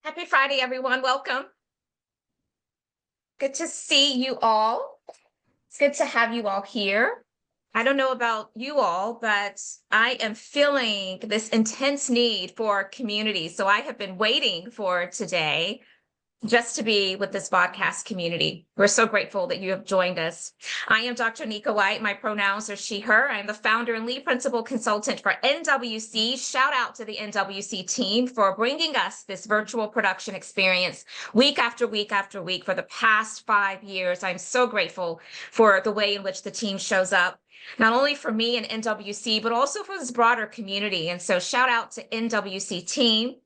Happy Friday, everyone. Welcome. Good to see you all. It's good to have you all here. I don't know about you all, but I am feeling this intense need for community. So I have been waiting for today just to be with this podcast community. We're so grateful that you have joined us. I am Dr. Nika White. My pronouns are she, her. I'm the founder and lead principal consultant for NWC. Shout out to the NWC team for bringing us this virtual production experience week after week after week for the past 5 years. I'm so grateful for the way in which the team shows up, not only for me and NWC, but also for this broader community. And so shout out to NWC team.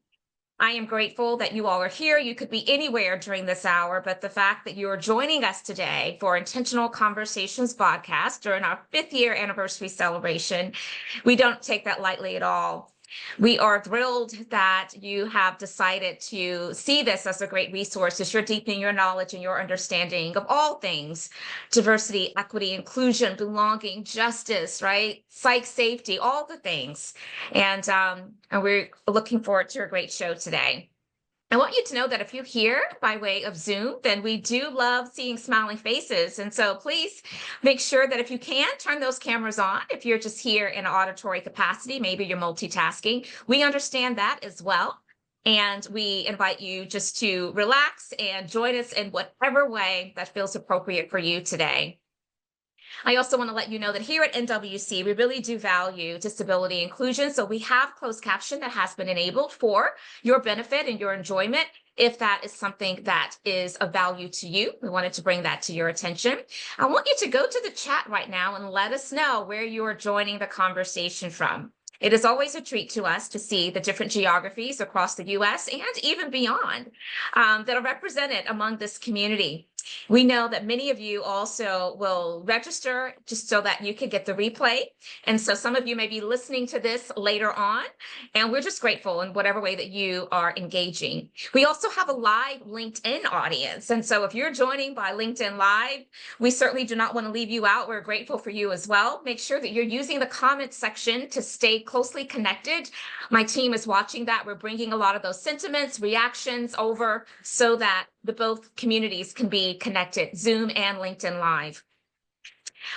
I am grateful that you all are here. You could be anywhere during this hour, but the fact that you are joining us today for Intentional Conversations podcast during our 5th year anniversary celebration, we don't take that lightly at all. We are thrilled that you have decided to see this as a great resource as you're deepening your knowledge and your understanding of all things: diversity, equity, inclusion, belonging, justice, right? Psych safety, all the things. And we're looking forward to a great show today. I want you to know that if you're here by way of Zoom, then we do love seeing smiling faces. And so please make sure that if you can, turn those cameras on. If you're just here in an auditory capacity, maybe you're multitasking, we understand that as well. And we invite you just to relax and join us in whatever way that feels appropriate for you today. I also want to let you know that here at NWC, we really do value disability inclusion. So we have closed caption that has been enabled for your benefit and your enjoyment. If that is something that is of value to you, we wanted to bring that to your attention. I want you to go to the chat right now and let us know where you are joining the conversation from. It is always a treat to us to see the different geographies across the U.S. and even beyond that are represented among this community. We know that many of you also will register just so that you can get the replay. And so some of you may be listening to this later on, and we're just grateful in whatever way that you are engaging. We also have a live LinkedIn audience. And so if you're joining by LinkedIn Live, we certainly do not want to leave you out. We're grateful for you as well. Make sure that you're using the comment section to stay closely connected. My team is watching that. We're bringing a lot of those sentiments, reactions over so that the both communities can be connected, Zoom and LinkedIn Live.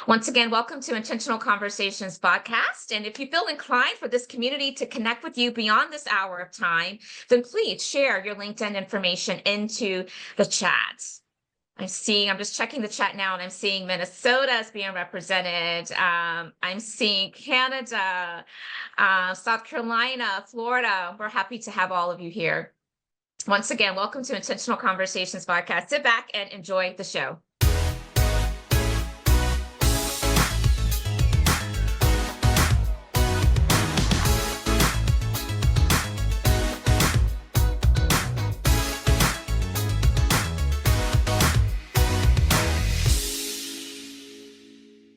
Once again, welcome to Intentional Conversations podcast. And if you feel inclined for this community to connect with you beyond this hour of time, then please share your LinkedIn information into the chat. I'm just checking the chat now, and I'm seeing Minnesota is being represented. I'm seeing Canada, South Carolina, Florida. We're happy to have all of you here. Once again, welcome to Intentional Conversations podcast. Sit back and enjoy the show.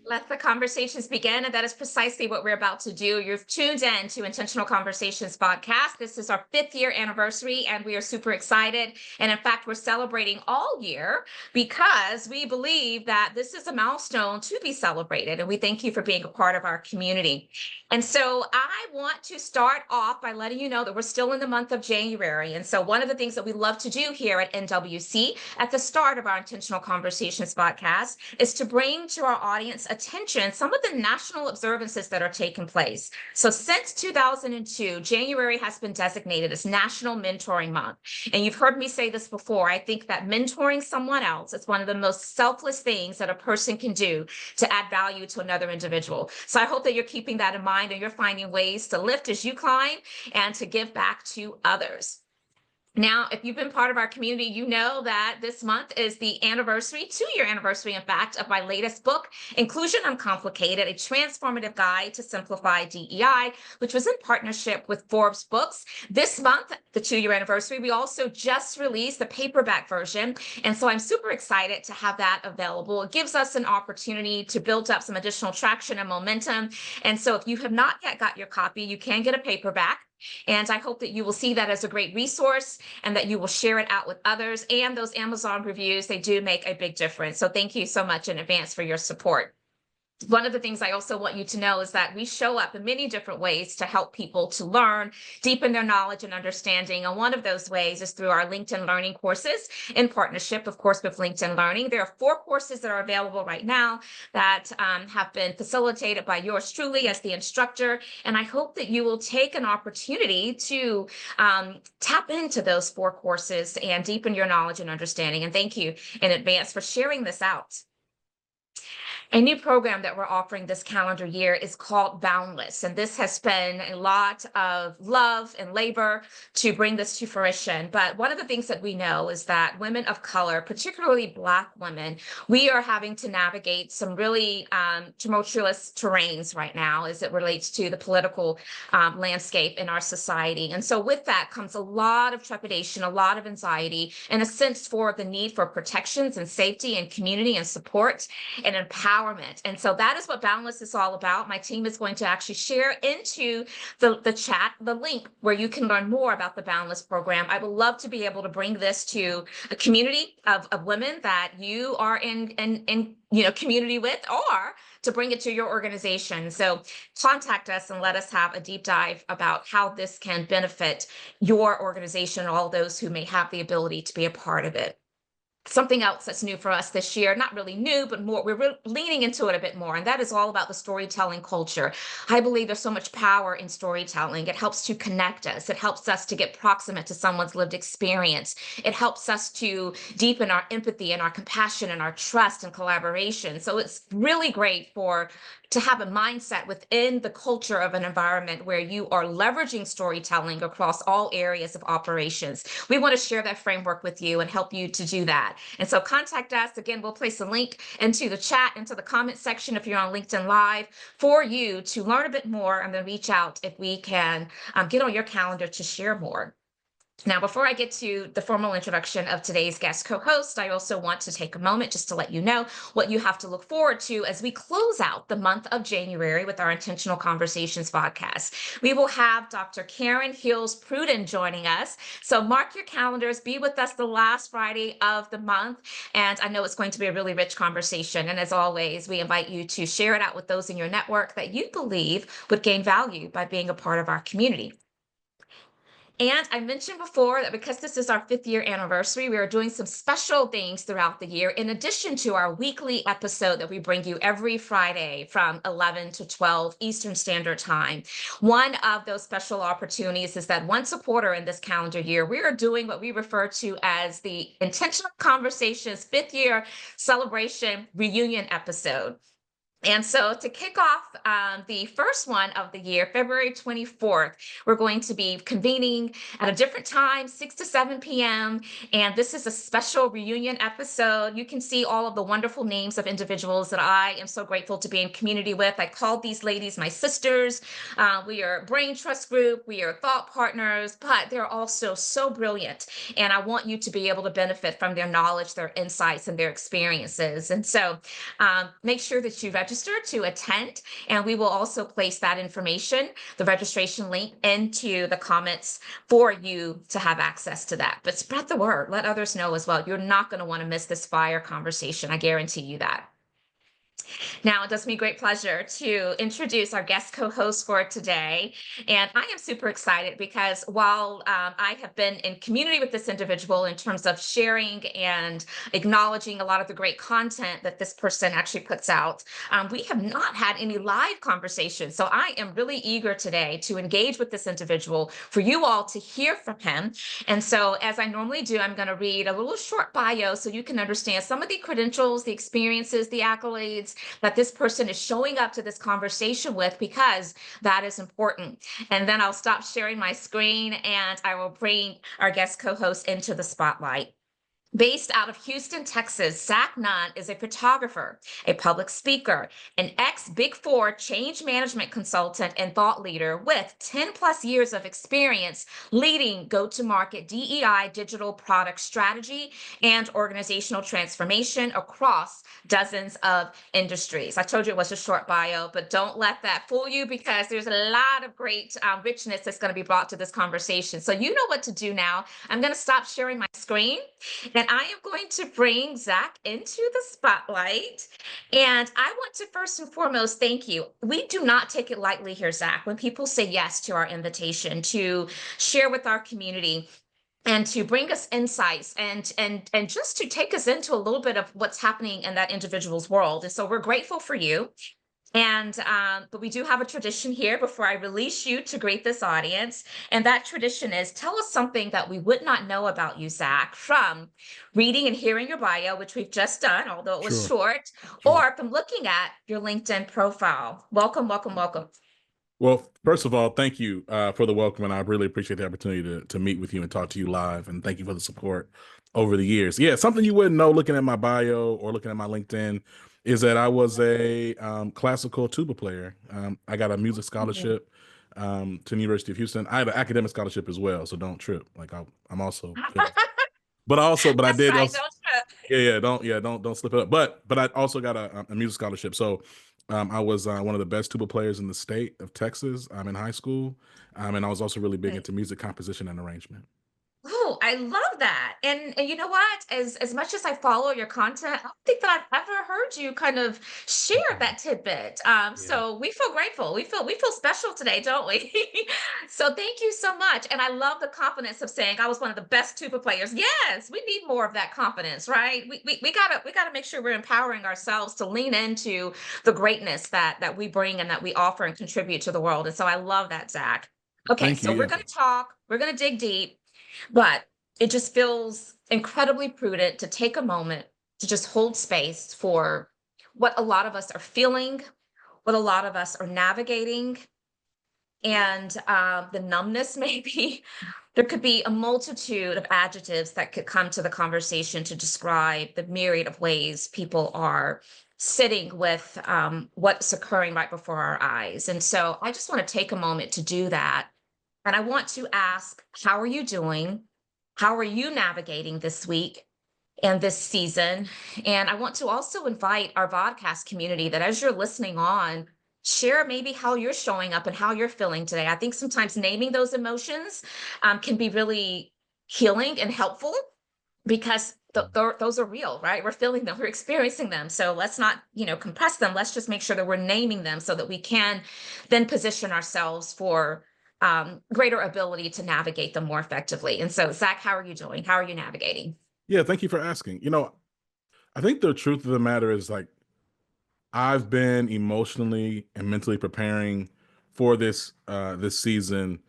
Let the conversations begin, and that is precisely what we're about to do. You're tuned in to Intentional Conversations podcast. This is our 5th year anniversary, and we are super excited. And in fact, we're celebrating all year because we believe that this is a milestone to be celebrated, and we thank you for being a part of our community. And so I want to start off by letting you know that we're still in the month of January. And so one of the things that we love to do here at NWC at the start of our Intentional Conversations podcast is to bring to our audience attention some of the national observances that are taking place. So since 2002, January has been designated as National Mentoring Month. And you've heard me say this before. I think that mentoring someone else is one of the most selfless things that a person can do to add value to another individual. So I hope that you're keeping that in mind and you're finding ways to lift as you climb and to give back to others. Now, if you've been part of our community, you know that this month is the anniversary, 2-year anniversary, in fact, of my latest book, Inclusion Uncomplicated, a transformative guide to simplify DEI, which was in partnership with Forbes Books. This month, the 2-year anniversary, we also just released the paperback version. And so I'm super excited to have that available. It gives us an opportunity to build up some additional traction and momentum. And so if you have not yet got your copy, you can get a paperback. And I hope that you will see that as a great resource and that you will share it out with others. And those Amazon reviews, they do make a big difference. So thank you so much in advance for your support. One of the things I also want you to know is that we show up in many different ways to help people to learn, deepen their knowledge and understanding. And one of those ways is through our LinkedIn Learning courses in partnership, of course, with LinkedIn Learning. There are 4 courses that are available right now that have been facilitated by yours truly as the instructor. And I hope that you will take an opportunity to tap into those 4 courses and deepen your knowledge and understanding. And thank you in advance for sharing this out. A new program that we're offering this calendar year is called Boundless, and this has been a lot of love and labor to bring this to fruition. But one of the things that we know is that women of color, particularly Black women, we are having to navigate some really tumultuous terrains right now as it relates to the political landscape in our society. And so with that comes a lot of trepidation, a lot of anxiety, and a sense for the need for protections and safety and community and support and empowerment. And so that is what Boundless is all about. My team is going to actually share into the chat the link where you can learn more about the Boundless program. I would love to be able to bring this to a community of women that you are in community with, or to bring it to your organization. So contact us and let us have a deep dive about how this can benefit your organization and all those who may have the ability to be a part of it. Something else that's new for us this year, not really new, but more, we're leaning into it a bit more. And that is all about the storytelling culture. I believe there's so much power in storytelling. It helps to connect us. It helps us to get proximate to someone's lived experience. It helps us to deepen our empathy and our compassion and our trust and collaboration. So it's really great to have a mindset within the culture of an environment where you are leveraging storytelling across all areas of operations. We want to share that framework with you and help you to do that. And so contact us. Again, we'll place a link into the chat, into the comment section if you're on LinkedIn Live, for you to learn a bit more and then reach out if we can get on your calendar to share more. Now, before I get to the formal introduction of today's guest co-host, I also want to take a moment just to let you know what you have to look forward to as we close out the month of January with our Intentional Conversations podcast. We will have Dr. Karen Hills Pruden joining us. So mark your calendars, be with us the last Friday of the month. And I know it's going to be a really rich conversation. And as always, we invite you to share it out with those in your network that you believe would gain value by being a part of our community. And I mentioned before that because this is our 5th year anniversary, we are doing some special things throughout the year, in addition to our weekly episode that we bring you every Friday from 11 to 12 Eastern Standard Time. One of those special opportunities is that once a quarter in this calendar year, we are doing what we refer to as the Intentional Conversations 5th year celebration reunion episode. And so to kick off the first one of the year, February 24th, we're going to be convening at a different time, 6 to 7 p.m. And this is a special reunion episode. You can see all of the wonderful names of individuals that I am so grateful to be in community with. I called these ladies my sisters. We are a brain trust group. We are thought partners, but they're also so brilliant. And I want you to be able to benefit from their knowledge, their insights, and their experiences. And so make sure that you register to attend, and we will also place that information, the registration link, into the comments for you to have access to that. But spread the word, let others know as well. You're not going to want to miss this fire conversation. I guarantee you that. Now, it does me great pleasure to introduce our guest co-host for today. And I am super excited because while I have been in community with this individual in terms of sharing and acknowledging a lot of the great content that this person actually puts out, we have not had any live conversations. So I am really eager today to engage with this individual for you all to hear from him. And so as I normally do, I'm going to read a little short bio so you can understand some of the credentials, the experiences, the accolades that this person is showing up to this conversation with, because that is important. And then I'll stop sharing my screen and I will bring our guest co-host into the spotlight. Based out of Houston, Texas, Zach Nunn is a photographer, a public speaker, an ex-Big Four change management consultant and thought leader with 10 plus years of experience leading go-to-market DEI digital product strategy and organizational transformation across dozens of industries. I told you it was a short bio, but don't let that fool you, because there's a lot of great richness that's going to be brought to this conversation. So you know what to do now. I'm going to stop sharing my screen. and I am going to bring Zach into the spotlight. And I want to first and foremost thank you. We do not take it lightly here, Zach, when people say yes to our invitation to share with our community and to bring us insights and just to take us into a little bit of what's happening in that individual's world. And so we're grateful for you. And but we do have a tradition here before I release you to greet this audience. And that tradition is tell us something that we would not know about you, Zach, from reading and hearing your bio, which we've just done, although it was Sure, short, sure. or from looking at your LinkedIn profile. Welcome, welcome, welcome. Well, first of all, thank you for the welcome, and I really appreciate the opportunity to meet with you and talk to you live. And thank you for the support over the years. Yeah, something you wouldn't know looking at my bio or looking at my LinkedIn is that I was a classical tuba player. I got a music scholarship to the University of Houston. I had an academic scholarship as well, so don't trip. Like I'm also good. But I That's did right. also. Don't trip. Don't slip it up. But I also got a music scholarship. So I was one of the best tuba players in the state of Texas. In high school, and I was also really big into music composition and arrangement. Oh, I love that. And you know what? As much as I follow your content, I don't think that I've ever heard you kind of share Mhm. that tidbit. Yeah. So we feel grateful. We feel special today, don't we? So thank you so much. And I love the confidence of saying I was one of the best tuba players. Yes, we need more of that confidence, right? We gotta make sure we're empowering ourselves to lean into the greatness that we bring and that we offer and contribute to the world. And so I love that, Zach. Okay, Thank you. so we're Yeah. gonna talk, we're gonna dig deep. But it just feels incredibly prudent to take a moment to just hold space for what a lot of us are feeling, what a lot of us are navigating, and the numbness, maybe. There could be a multitude of adjectives that could come to the conversation to describe the myriad of ways people are sitting with what's occurring right before our eyes. And so I just want to take a moment to do that. And I want to ask, how are you doing? How are you navigating this week and this season? And I want to also invite our podcast community that as you're listening on, share maybe how you're showing up and how you're feeling today. I think sometimes naming those emotions can be really healing and helpful because those are real, right? We're feeling them, we're experiencing them. So let's not, compress them. Let's just make sure that we're naming them so that we can then position ourselves for greater ability to navigate them more effectively. And so, Zach, how are you doing? How are you navigating? Yeah. Thank you for asking. I think the truth of the matter is like I've been emotionally and mentally preparing for this season,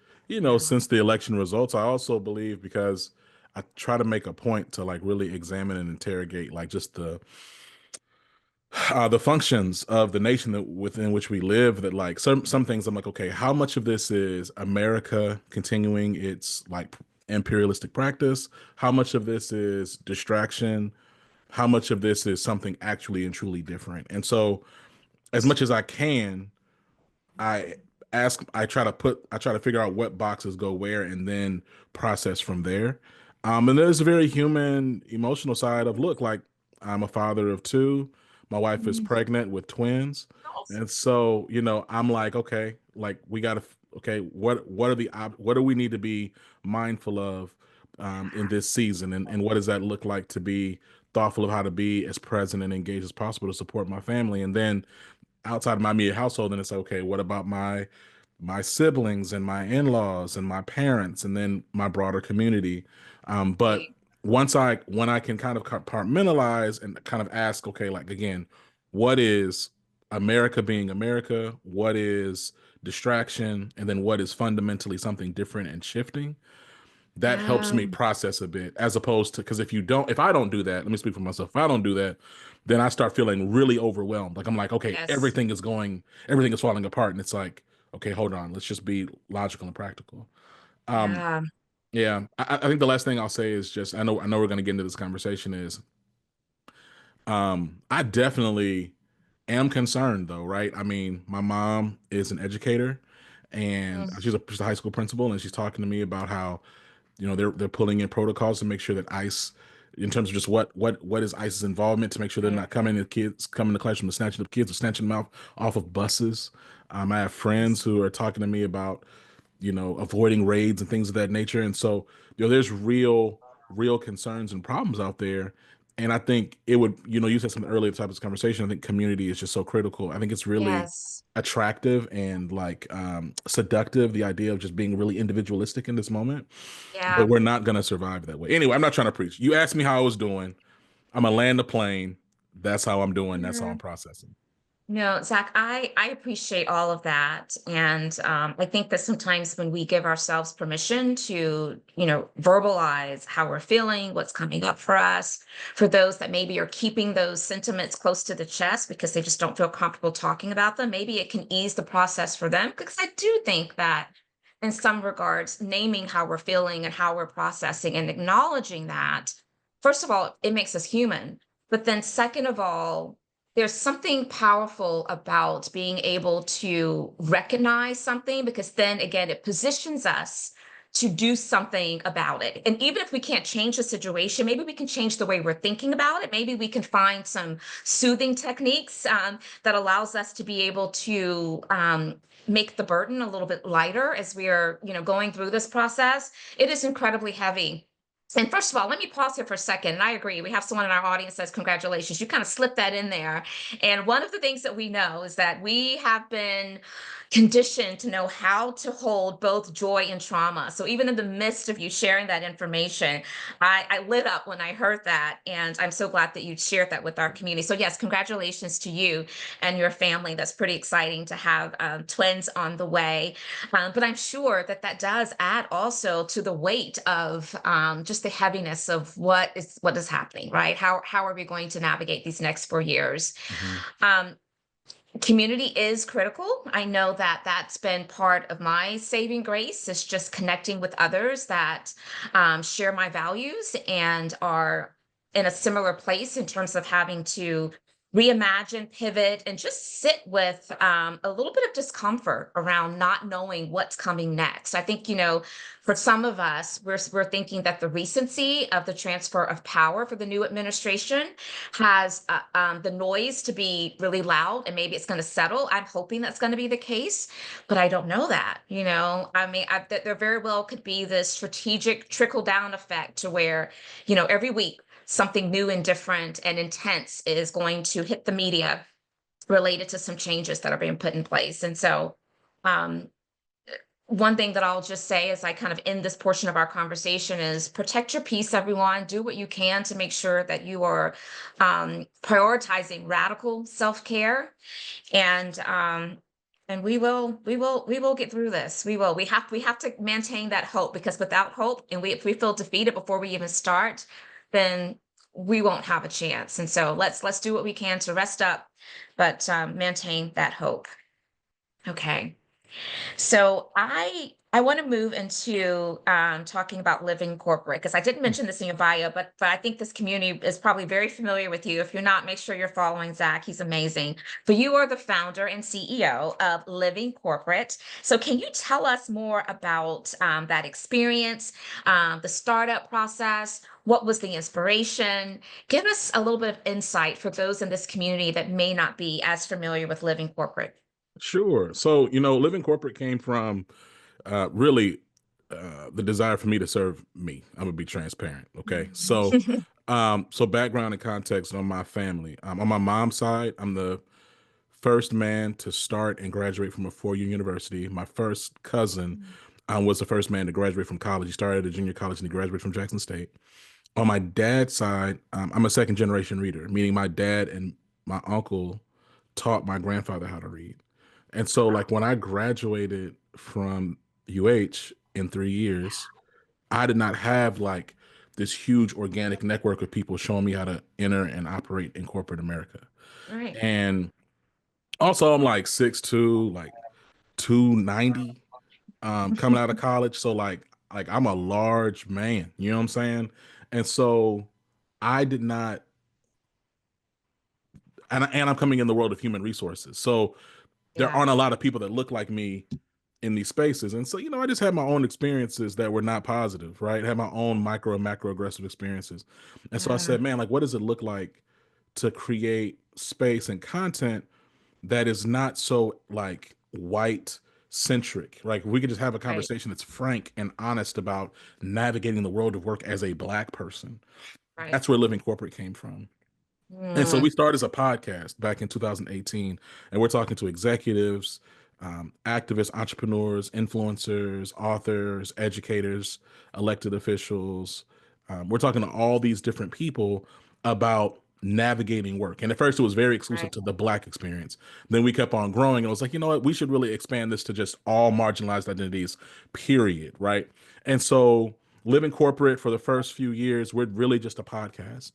since the election results. I also believe because I try to make a point to like really examine and interrogate like just the functions of the nation that within which we live, that like some things I'm like, okay, how much of this is America continuing its like imperialistic practice? How much of this is distraction? How much of this is something actually and truly different? And so as much as I can, I I try to figure out what boxes go where and then process from there. And there's a very human, emotional side of look, like I'm a father of two. My wife is Mm. pregnant with twins. And so, I'm like, okay, like we gotta, okay, what are what do we need to be mindful of in this season? And what does that look like to be thoughtful of how to be as present and engaged as possible to support my family? And then outside of my immediate household, and it's okay, what about my siblings and my in-laws and my parents and then my broader community? But Right. when I can kind of compartmentalize and kind of ask, okay, like again, what is America being America? What is distraction? And then what is fundamentally something different and shifting? That helps Yeah. me process a bit, as opposed to, because if I don't do that, let me speak for myself. If I don't do that, then I start feeling really overwhelmed. Like I'm like, okay, Yes. everything is falling apart. And it's like, okay, hold on, let's just be logical and practical. Um, Yeah. yeah, I think the last thing I'll say is just, I know we're going to get into this conversation is, I definitely am concerned though, right? I mean, my mom is an educator and Mm. she's a high school principal, and she's talking to me about how they're pulling in protocols to make sure that ICE, in terms of just what is ICE's involvement, to make sure they're not coming to classroom and snatching up kids or snatching them off of buses. I have friends who are talking to me about avoiding raids and things of that nature, and so there's real concerns and problems out there. And I think it would, you said something earlier at the top of this conversation. I think community is just so critical. I think it's really Yes. attractive and like seductive, the idea of just being really individualistic in this moment. But Yeah. we're not going to survive that way. Anyway, I'm not trying to preach. You asked me how I was doing. I'm going to land the plane. That's how I'm doing. That's how I'm processing. No, Zach, I appreciate all of that. And I think that sometimes when we give ourselves permission to, verbalize how we're feeling, what's coming up for us, for those that maybe are keeping those sentiments close to the chest because they just don't feel comfortable talking about them, maybe it can ease the process for them. Because I do think that in some regards, naming how we're feeling and how we're processing and acknowledging that, first of all, it makes us human. But then second of all, there's something powerful about being able to recognize something because then again, it positions us to do something about it. And even if we can't change the situation, maybe we can change the way we're thinking about it. Maybe we can find some soothing techniques that allows us to be able to make the burden a little bit lighter as we are, going through this process. It is incredibly heavy. And first of all, let me pause here for a second. And I agree. We have someone in our audience that says, congratulations. You kind of slipped that in there. And one of the things that we know is that we have been conditioned to know how to hold both joy and trauma. So even in the midst of you sharing that information, I lit up when I heard that. And I'm so glad that you shared that with our community. So yes, congratulations to you and your family. That's pretty exciting to have twins on the way. But I'm sure that that does add also to the weight of just the heaviness of what is happening, right? How are we going to navigate these next 4 years? Mhm. Um, Community is critical. I know that that's been part of my saving grace is just connecting with others that share my values and are in a similar place in terms of having to reimagine, pivot, and just sit with a little bit of discomfort around not knowing what's coming next. I think, for some of us, we're thinking that the recency of the transfer of power for the new administration has the noise to be really loud and maybe it's going to settle. I'm hoping that's going to be the case, but I don't know that. I mean, there very well could be this strategic trickle down effect to where, every week something new and different and intense is going to hit the media related to some changes that are being put in place. And so, um, one thing that I'll just say as I kind of end this portion of our conversation is protect your peace, everyone. Do what you can to make sure that you are prioritizing radical self-care, and we will get through this. We will. We have to maintain that hope because without hope, and if we feel defeated before we even start, then we won't have a chance. And so let's do what we can to rest up, but maintain that hope. Okay. So I want to move into talking about living corporate because I didn't mention this in your bio, but I think this community is probably very familiar with you. If you're not, make sure you're following Zach. He's amazing. But you are the founder and CEO of Living Corporate. So can you tell us more about that experience, the startup process? What was the inspiration? Give us a little bit of insight for those in this community that may not be as familiar with Living Corporate. Sure. So, living corporate came from really the desire for me to serve me. I'm gonna be transparent. Okay. So background and context on my family. On my mom's side, I'm the first man to start and graduate from a four-year university. My first cousin was the first man to graduate from college. He started at a junior college and he graduated from Jackson State. On my dad's side, I'm a second generation reader, meaning my dad and my uncle taught my grandfather how to read. And so, like, when I graduated from UH in 3 years, I did not have like this huge organic network of people showing me how to enter and operate in corporate America. Right. And also, I'm like 6'2", like 290, coming out of college. So like I'm a large man, you know what I'm saying? And so I did not, and I'm coming in the world of human resources. So there Yeah. aren't a lot of people that look like me in these spaces. And so, I just had my own experiences that were not positive, right? I had my own micro and macro aggressive experiences. And so I Yeah. said, man, like, what does it look like to create space and content that is not so like white, centric. Like we could just have a Right. conversation that's frank and honest about navigating the world of work as a Black person. Right. That's where Living Corporate came from. And so we Mm, started as a podcast back in 2018, and we're talking to executives, activists, entrepreneurs, influencers, authors, educators, elected officials. We're talking to all these different people about navigating work. And at first, it was very exclusive right. to the Black experience. Then we kept on growing, and it was like, you know what? We should really expand this to just all marginalized identities, period. Right. And so, Living Corporate for the first few years, we're really just a podcast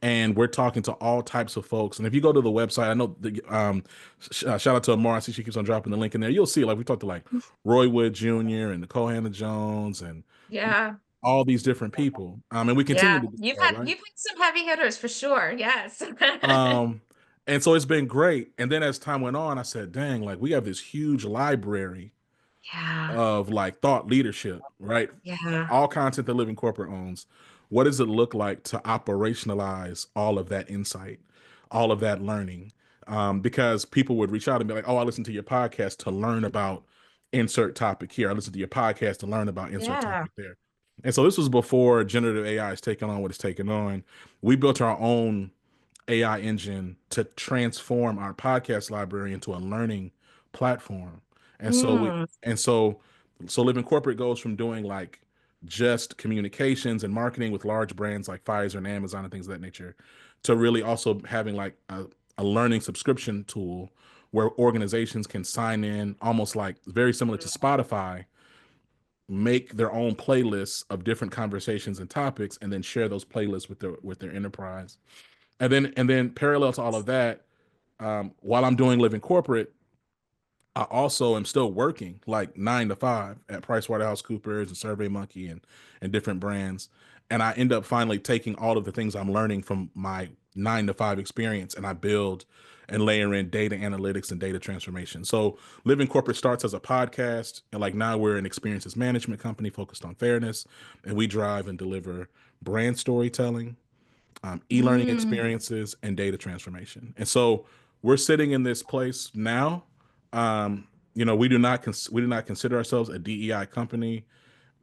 and we're talking to all types of folks. And if you go to the website, I know shout out to Amara. I see she keeps on dropping the link in there. You'll see like we talked to like Roy Wood Jr. and Nicole Hannah Jones and Yeah. all these different people. And we continue Yeah. to do so, right? You've had some heavy hitters for sure. Yes. Um, and so it's been great. And then as time went on, I said, dang, like we have this huge library Yeah. of like thought leadership, right? Yeah. All content that Living Corporate owns. What does it look like to operationalize all of that insight, all of that learning? Because people would reach out and be like, "Oh, I listened to your podcast to learn about insert topic here. I listened to your podcast to learn about insert Yeah. topic there." And so this was before generative AI has taken on what it's taken on. We built our own AI engine to transform our podcast library into a learning platform. And so we Mm, and so so Living Corporate goes from doing like just communications and marketing with large brands like Pfizer and Amazon and things of that nature to really also having like a learning subscription tool where organizations can sign in almost like very similar to Spotify, make their own playlists of different conversations and topics and then share those playlists with their enterprise. And then parallel to all of that, while I'm doing Living Corporate, I also am still working like 9 to 5 at PricewaterhouseCoopers and SurveyMonkey and different brands. And I end up finally taking all of the things I'm learning from my 9 to 5 experience and I build and layer in data analytics and data transformation. So Living Corporate starts as a podcast, and like now we're an experiences management company focused on fairness, and we drive and deliver brand storytelling, e-learning mm, experiences, and data transformation. And so we're sitting in this place now. We do not consider ourselves a DEI company.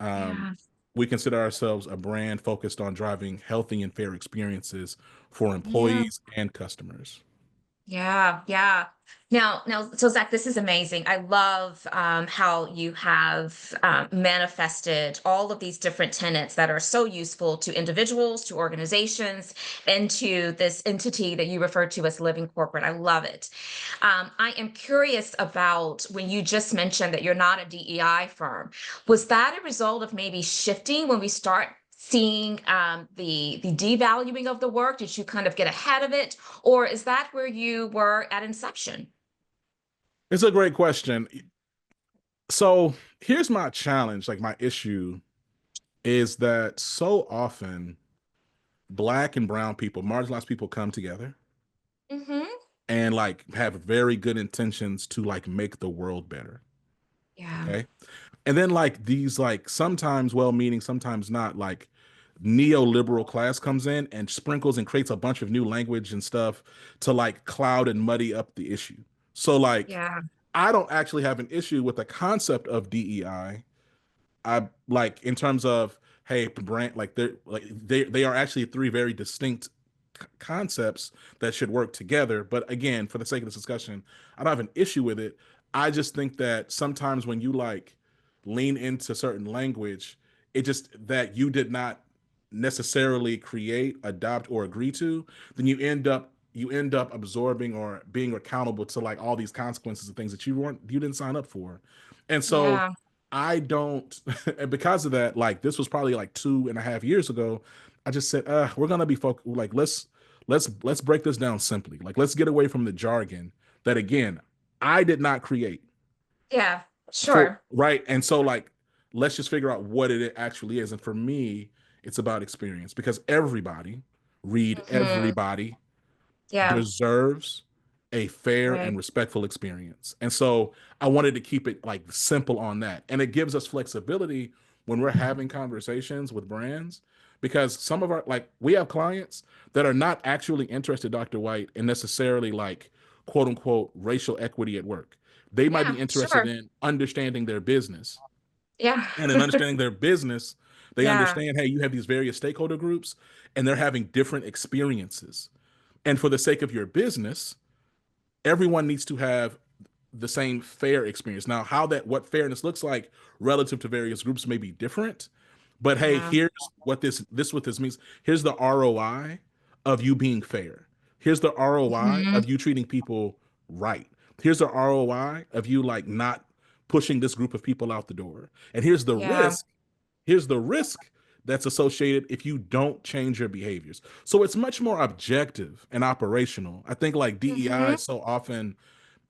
Um, yeah. we consider ourselves a brand focused on driving healthy and fair experiences for Yeah. employees and customers. Yeah, yeah. Now, so Zach, this is amazing. I love how you have manifested all of these different tenets that are so useful to individuals, to organizations, and to this entity that you refer to as Living Corporate. I love it. I am curious about when you just mentioned that you're not a DEI firm. Was that a result of maybe shifting when we start seeing the devaluing of the work? Did you kind of get ahead of it, or is that where you were at inception? It's a great question. So here's my challenge, like my issue is that so often black and brown people, marginalized people come together Mm-hmm. and like have very good intentions to like make the world better. Yeah. Okay. And then like these like sometimes well-meaning, sometimes not, like neoliberal class comes in and sprinkles and creates a bunch of new language and stuff to like cloud and muddy up the issue. So like Yeah. I don't actually have an issue with the concept of DEI. I like in terms of hey brand they are actually three very distinct concepts that should work together. But again, for the sake of this discussion, I don't have an issue with it. I just think that sometimes when you like lean into certain language, it just that you did not necessarily create, adopt, or agree to, then you end up absorbing or being accountable to like all these consequences of things that you didn't sign up for. And so Yeah. I don't and because of that, like this was probably like 2.5 years ago. I just said, we're gonna be focused like let's break this down simply. Like let's get away from the jargon that again I did not create Yeah. for Sure. right. And so like let's just figure out what it actually is. And for me, it's about experience because everybody, read Hmm. everybody, Yeah. deserves a fair Right. and respectful experience. And so I wanted to keep it like simple on that. And it gives us flexibility when we're having conversations with brands because some of our like we have clients that are not actually interested, Dr. White, in necessarily like quote unquote racial equity at work. They might be Yeah, interested sure. in understanding their business. Yeah. And in understanding their business, they Yeah. understand, hey, you have these various stakeholder groups and they're having different experiences. And for the sake of your business, everyone needs to have the same fair experience. Now, how that what fairness looks like relative to various groups may be different, but hey, Yeah. here's what this means. Here's the ROI of you being fair. Here's the ROI Mhm. of you treating people right. Here's the ROI of you like not pushing this group of people out the door. And here's the Yeah. risk. Here's the risk that's associated if you don't change your behaviors. So it's much more objective and operational. I think like DEI Mhm. so often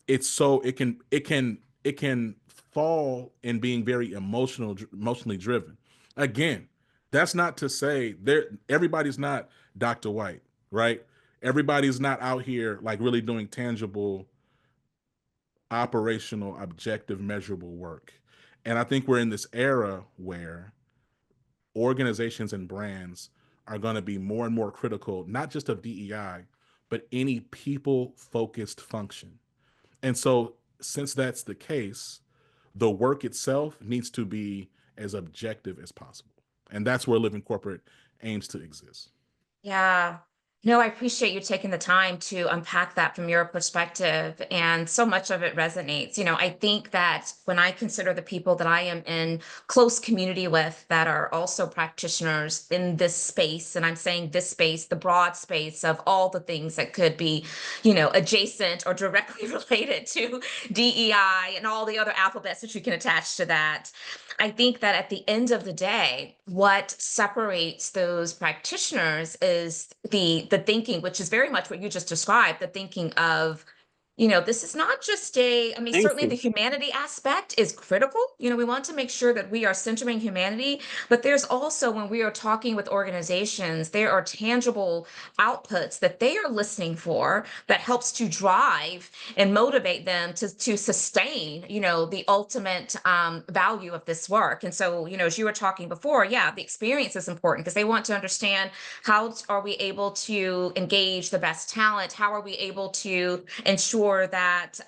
it's so it can fall in being very emotionally driven. Again, that's not to say there everybody's not Dr. White, right? Everybody's not out here like really doing tangible, operational, objective, measurable work. And I think we're in this era where organizations and brands are going to be more and more critical, not just of DEI, but any people focused function. And so, since that's the case, the work itself needs to be as objective as possible. And that's where Living Corporate aims to exist. Yeah. No, I appreciate you taking the time to unpack that from your perspective. And so much of it resonates. I think that when I consider the people that I am in close community with that are also practitioners in this space, and I'm saying this space, the broad space of all the things that could be, adjacent or directly related to DEI and all the other alphabets that you can attach to that. I think that at the end of the day, what separates those practitioners is the thinking, which is very much what you just described, the thinking of, this is not just I mean, Thank certainly the you. humanity aspect is critical. We want to make sure that we are centering humanity, but there's also, when we are talking with organizations, there are tangible outputs that they are listening for that helps to drive and motivate them to sustain, the ultimate value of this work. And so, as you were talking before, yeah, the experience is important because they want to understand how are we able to engage the best talent? How are we able to ensure that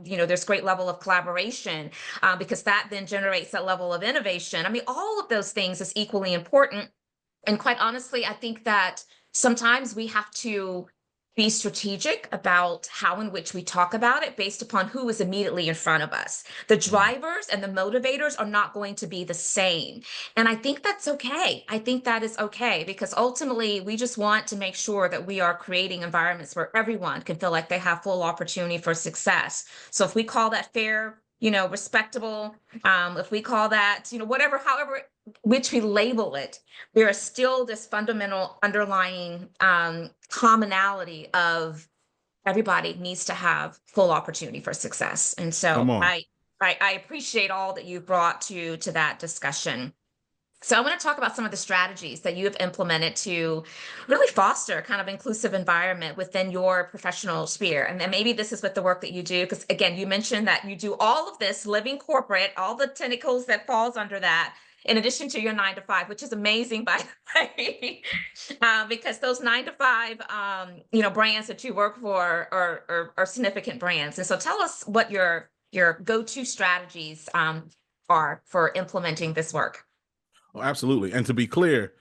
there's great level of collaboration because that then generates that level of innovation. I mean, all of those things is equally important. And quite honestly, I think that sometimes we have to be strategic about how in which we talk about it based upon who is immediately in front of us. The Mm. drivers and the motivators are not going to be the same. And I think that's okay. I think that is okay because ultimately we just want to make sure that we are creating environments where everyone can feel like they have full opportunity for success. So if we call that fair, respectable, if we call that, whatever, however, which we label it, there is still this fundamental underlying commonality of everybody needs to have full opportunity for success. And Come so on. I appreciate all that you brought to that discussion. So I want to talk about some of the strategies that you have implemented to really foster kind of inclusive environment within your professional sphere. And then maybe this is with the work that you do, because again, you mentioned that you do all of this living corporate, all the tentacles that falls under that, in addition to your 9 to 5, which is amazing, by the way, because those 9 to 5, brands that you work for are significant brands. And so tell us what your go-to strategies are for implementing this work. Oh, absolutely. And to be clear,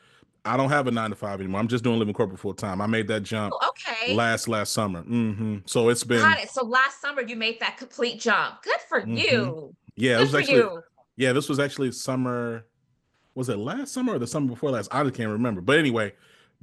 I don't have a 9 to 5 anymore. I'm just doing Living Corporate full time. I made that jump Oh, okay. last summer. So it's been Got it. So last summer you made that complete jump. Good for hmm you. yeah, it Good was for actually you. yeah, this was actually summer. Was it last summer or the summer before last? I just can't remember. But anyway,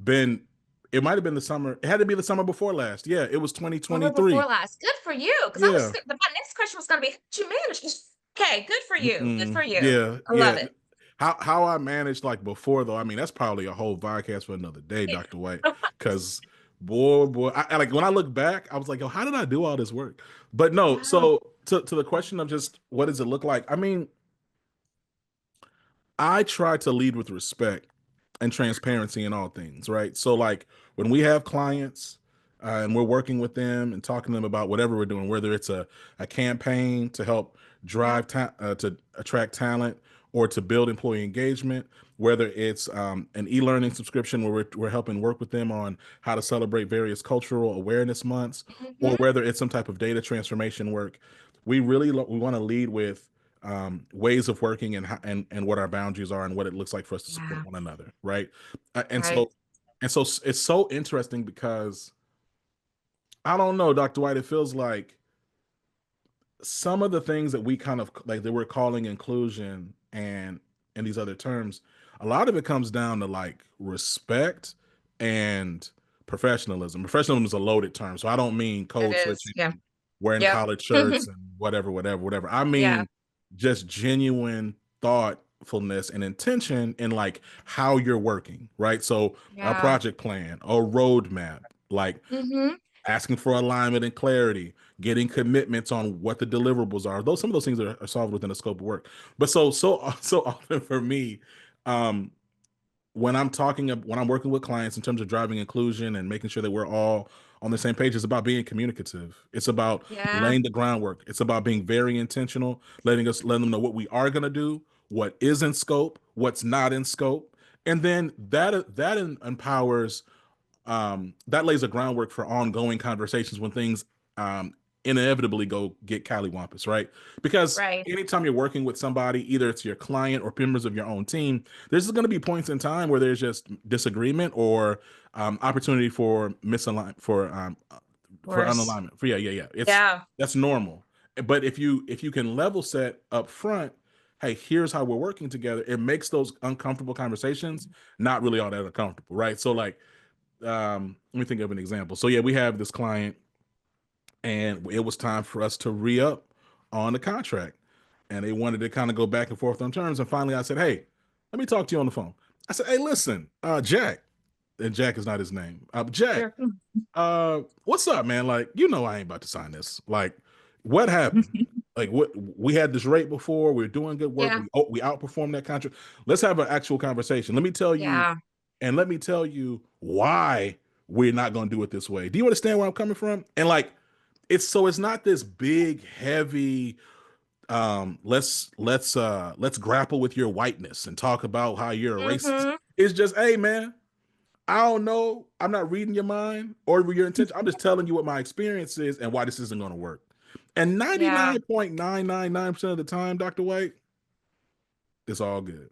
been it might have been the summer. It had to be the summer before last. Yeah, it was Summer before 2023. last. Good for you. Because Yeah. my next question was going to be, how'd you manage this? Okay, good for you. Good for you. Yeah, I yeah. love it. How I managed like before though, I mean that's probably a whole podcast for another day, Dr. White. Cause boy, I like when I look back, I was like, yo, how did I do all this work? But no, Yeah. so to the question of just what does it look like? I mean, I try to lead with respect and transparency in all things, right? So, like when we have clients and we're working with them and talking to them about whatever we're doing, whether it's a campaign to help Yeah. to attract talent or to build employee engagement, whether it's an e-learning subscription where we're helping work with them on how to celebrate various cultural awareness months, or Hmm. whether it's some type of data transformation work, we want to lead with ways of working and, and what our boundaries are and what it looks like for us to support Yeah. one another, right? And Right. so it's so interesting because I don't know, Dr. White, it feels like some of the things that we kind of like that we're calling inclusion and these other terms, a lot of it comes down to like respect and professionalism. Professionalism is a loaded term, so I don't mean It code is. switching Yeah. and wearing Yep. collared shirts and whatever. I Yeah. mean just genuine thoughtfulness and intention in like how you're working, right? So a Yeah. project plan, a roadmap, like Mm-hmm. asking for alignment and clarity, getting commitments on what the deliverables are. Those some of those things are solved within the scope of work. But so often for me, um, when I'm working with clients in terms of driving inclusion and making sure that we're all on the same page, it's about being communicative. It's about Yeah. laying the groundwork. It's about being very intentional, letting them know what we are going to do, what is in scope, what's not in scope, and then that empowers that lays a groundwork for ongoing conversations when things um, inevitably go get cattywampus, right? Because Right. anytime you're working with somebody, either it's your client or members of your own team, there's going to be points in time where there's just disagreement or opportunity for misalignment, Of for course. unalignment. For yeah. It's Yeah. that's normal. But if you can level set up front, hey, here's how we're working together. It makes those uncomfortable conversations not really all that uncomfortable, right? So like let me think of an example. So yeah, we have this client and it was time for us to re-up on the contract. And they wanted to kind of go back and forth on terms. And finally I said, hey, let me talk to you on the phone. I said, hey, listen, Jack, and Jack is not his name. Jack, Sure. what's up, man? Like, I ain't about to sign this. Like, what happened? Like, what we had this rate before. We were doing good work. Yeah. We outperformed that contract. Let's have an actual conversation. Yeah. Let me tell you why we're not going to do it this way. Do you understand where I'm coming from? And like, it's not this big, heavy. Let's grapple with your whiteness and talk about how you're a racist. Mm-hmm. It's just, hey, man, I don't know. I'm not reading your mind or your intention. I'm just telling you what my experience is and why this isn't going to work. And Yeah. 99.999% of the time, Dr. White, it's all good.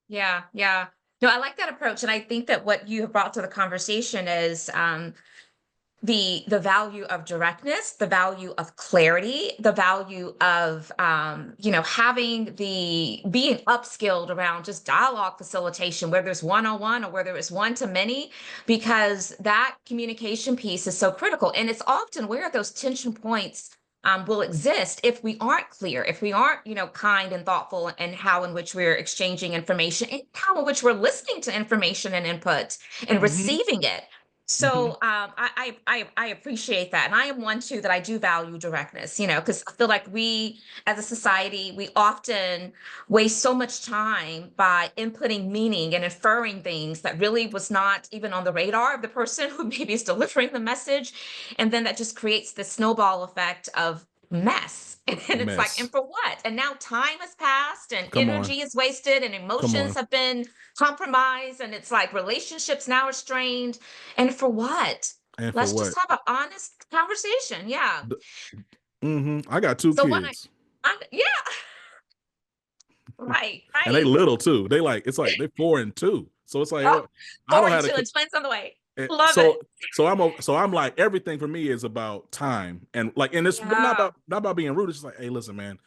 Yeah. Yeah. No, I like that approach. And I think that what you have brought to the conversation is the value of directness, the value of clarity, the value of having the being upskilled around just dialogue facilitation, whether it's one-on-one or whether it's one to many, because that communication piece is so critical. And it's often where those tension points will exist if we aren't clear, if we aren't, kind and thoughtful in how in which we're exchanging information and how in which we're listening to information and input and Mm-hmm. receiving it. So Mm-hmm. I appreciate that, and I am one too that I do value directness. Because I feel like we, as a society, we often waste so much time by inputting meaning and inferring things that really was not even on the radar of the person who maybe is delivering the message, and then that just creates this snowball effect of mess. And it's like, and Mess. for what? And now time has passed, and Come on. energy is wasted, and Come emotions on. have been compromised, and it's like relationships now are strained. And for what? And for Let's just what? have an honest conversation. Yeah. I got two So kids. yeah, right, And they right. little too. It's like they 4 and 2. So it's like Oh, I four don't and have two to. and twins on the way. Eh, Love it. so I'm like everything for me is about time and like and it's but Yeah, not about being rude. It's just like, hey, listen, man,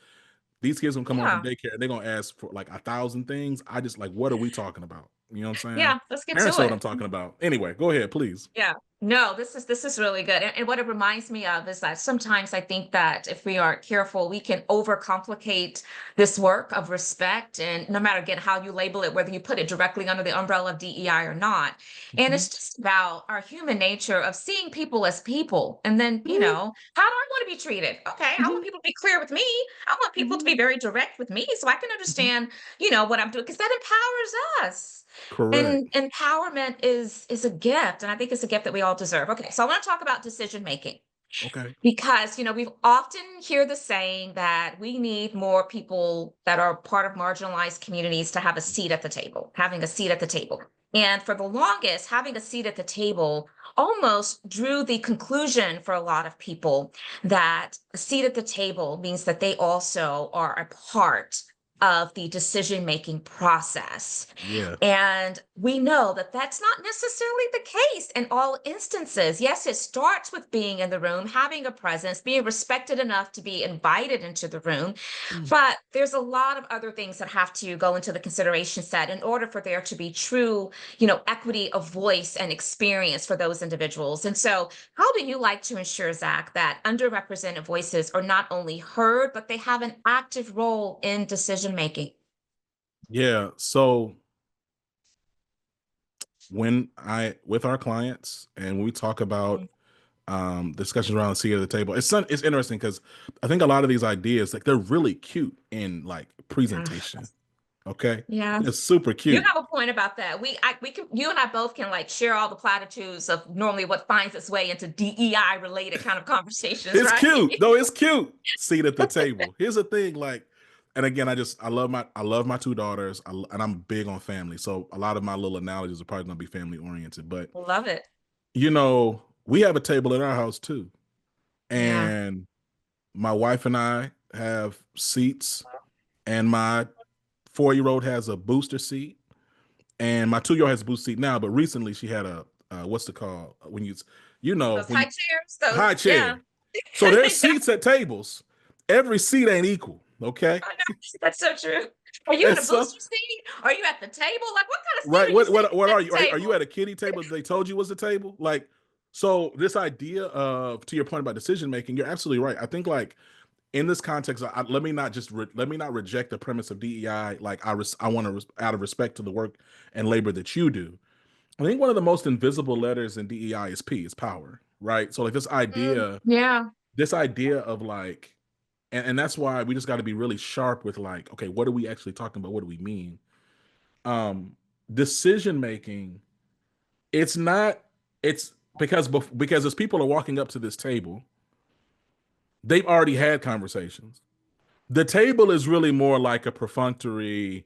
these kids gonna come home from yeah, daycare and they're gonna ask for like 1,000 things. I just like, what are we talking about? You know what I'm saying? yeah. Let's get Parents to know what I'm it. talking about. Anyway, go ahead, please. Yeah. No, this is really good. And what it reminds me of is that sometimes I think that if we aren't careful, we can overcomplicate this work of respect. And no matter again how you label it, whether you put it directly under the umbrella of DEI or not. And Mhm. it's just about our human nature of seeing people as people. And then, Mhm. how do I want to be treated? Okay, I want Mhm. people to be clear with me. I want people to be Mhm. very direct with me so I can Mhm. understand, what I'm doing, because that empowers us. Correct. And empowerment is a gift, and I think it's a gift that we all deserve. Okay, so I want to talk about decision making Okay. because we've often hear the saying that we need more people that are part of marginalized communities to have a seat at the table, having a seat at the table. And for the longest, having a seat at the table almost drew the conclusion for a lot of people that a seat at the table means that they also are a part of the decision making process. Yeah. And we know that that's not necessarily the case in all instances. Yes, it starts with being in the room, having a presence, being respected enough to be invited into the room. But there's a lot of other things that have to go into the consideration set in order for there to be true, equity of voice and experience for those individuals. And so, how do you like to ensure, Zach, that underrepresented voices are not only heard, but they have an active role in decision making? Yeah. So when I with our clients and when we talk about discussions around the seat of the table, it's interesting because I think a lot of these ideas, like they're really cute in like Yeah. presentation. Okay. Yeah. It's super You cute. have a point about that. We can, you and I both can like share all the platitudes of normally what finds its way into DEI related kind of conversations, It's right? cute. No, it's cute. Seat at the table. Here's the thing, like, and again, I love my two daughters, and I'm big on family. So a lot of my little analogies are probably gonna be family oriented. But Love it. we have a table at our house too, Yeah. and my wife and I have seats, and my 4-year-old has a booster seat, and my 2-year-old has a booster seat now. But recently, she had a what's it called when Those when high you chairs, high those, yeah. chair. So there's seats at tables. Every seat ain't equal. Okay. I know. That's so true. Are you And in a so booster seat? Are you at the table? Like, what kind of seat right, are you what sitting what at are you? the Are you at table? a kiddie table that they told you was a table? Like, so this idea of, to your point about decision making, you're absolutely right. I think like in this context, let me not reject the premise of DEI. Like I want to out of respect to the work and labor that you do. I think one of the most invisible letters in DEI is P, is power, right? So like Yeah. this idea of like, and that's why we just got to be really sharp with like, okay, what are we actually talking about? What do we mean? Um, Decision making, it's not, it's because as people are walking up to this table, they've already had conversations. The table is really more like a perfunctory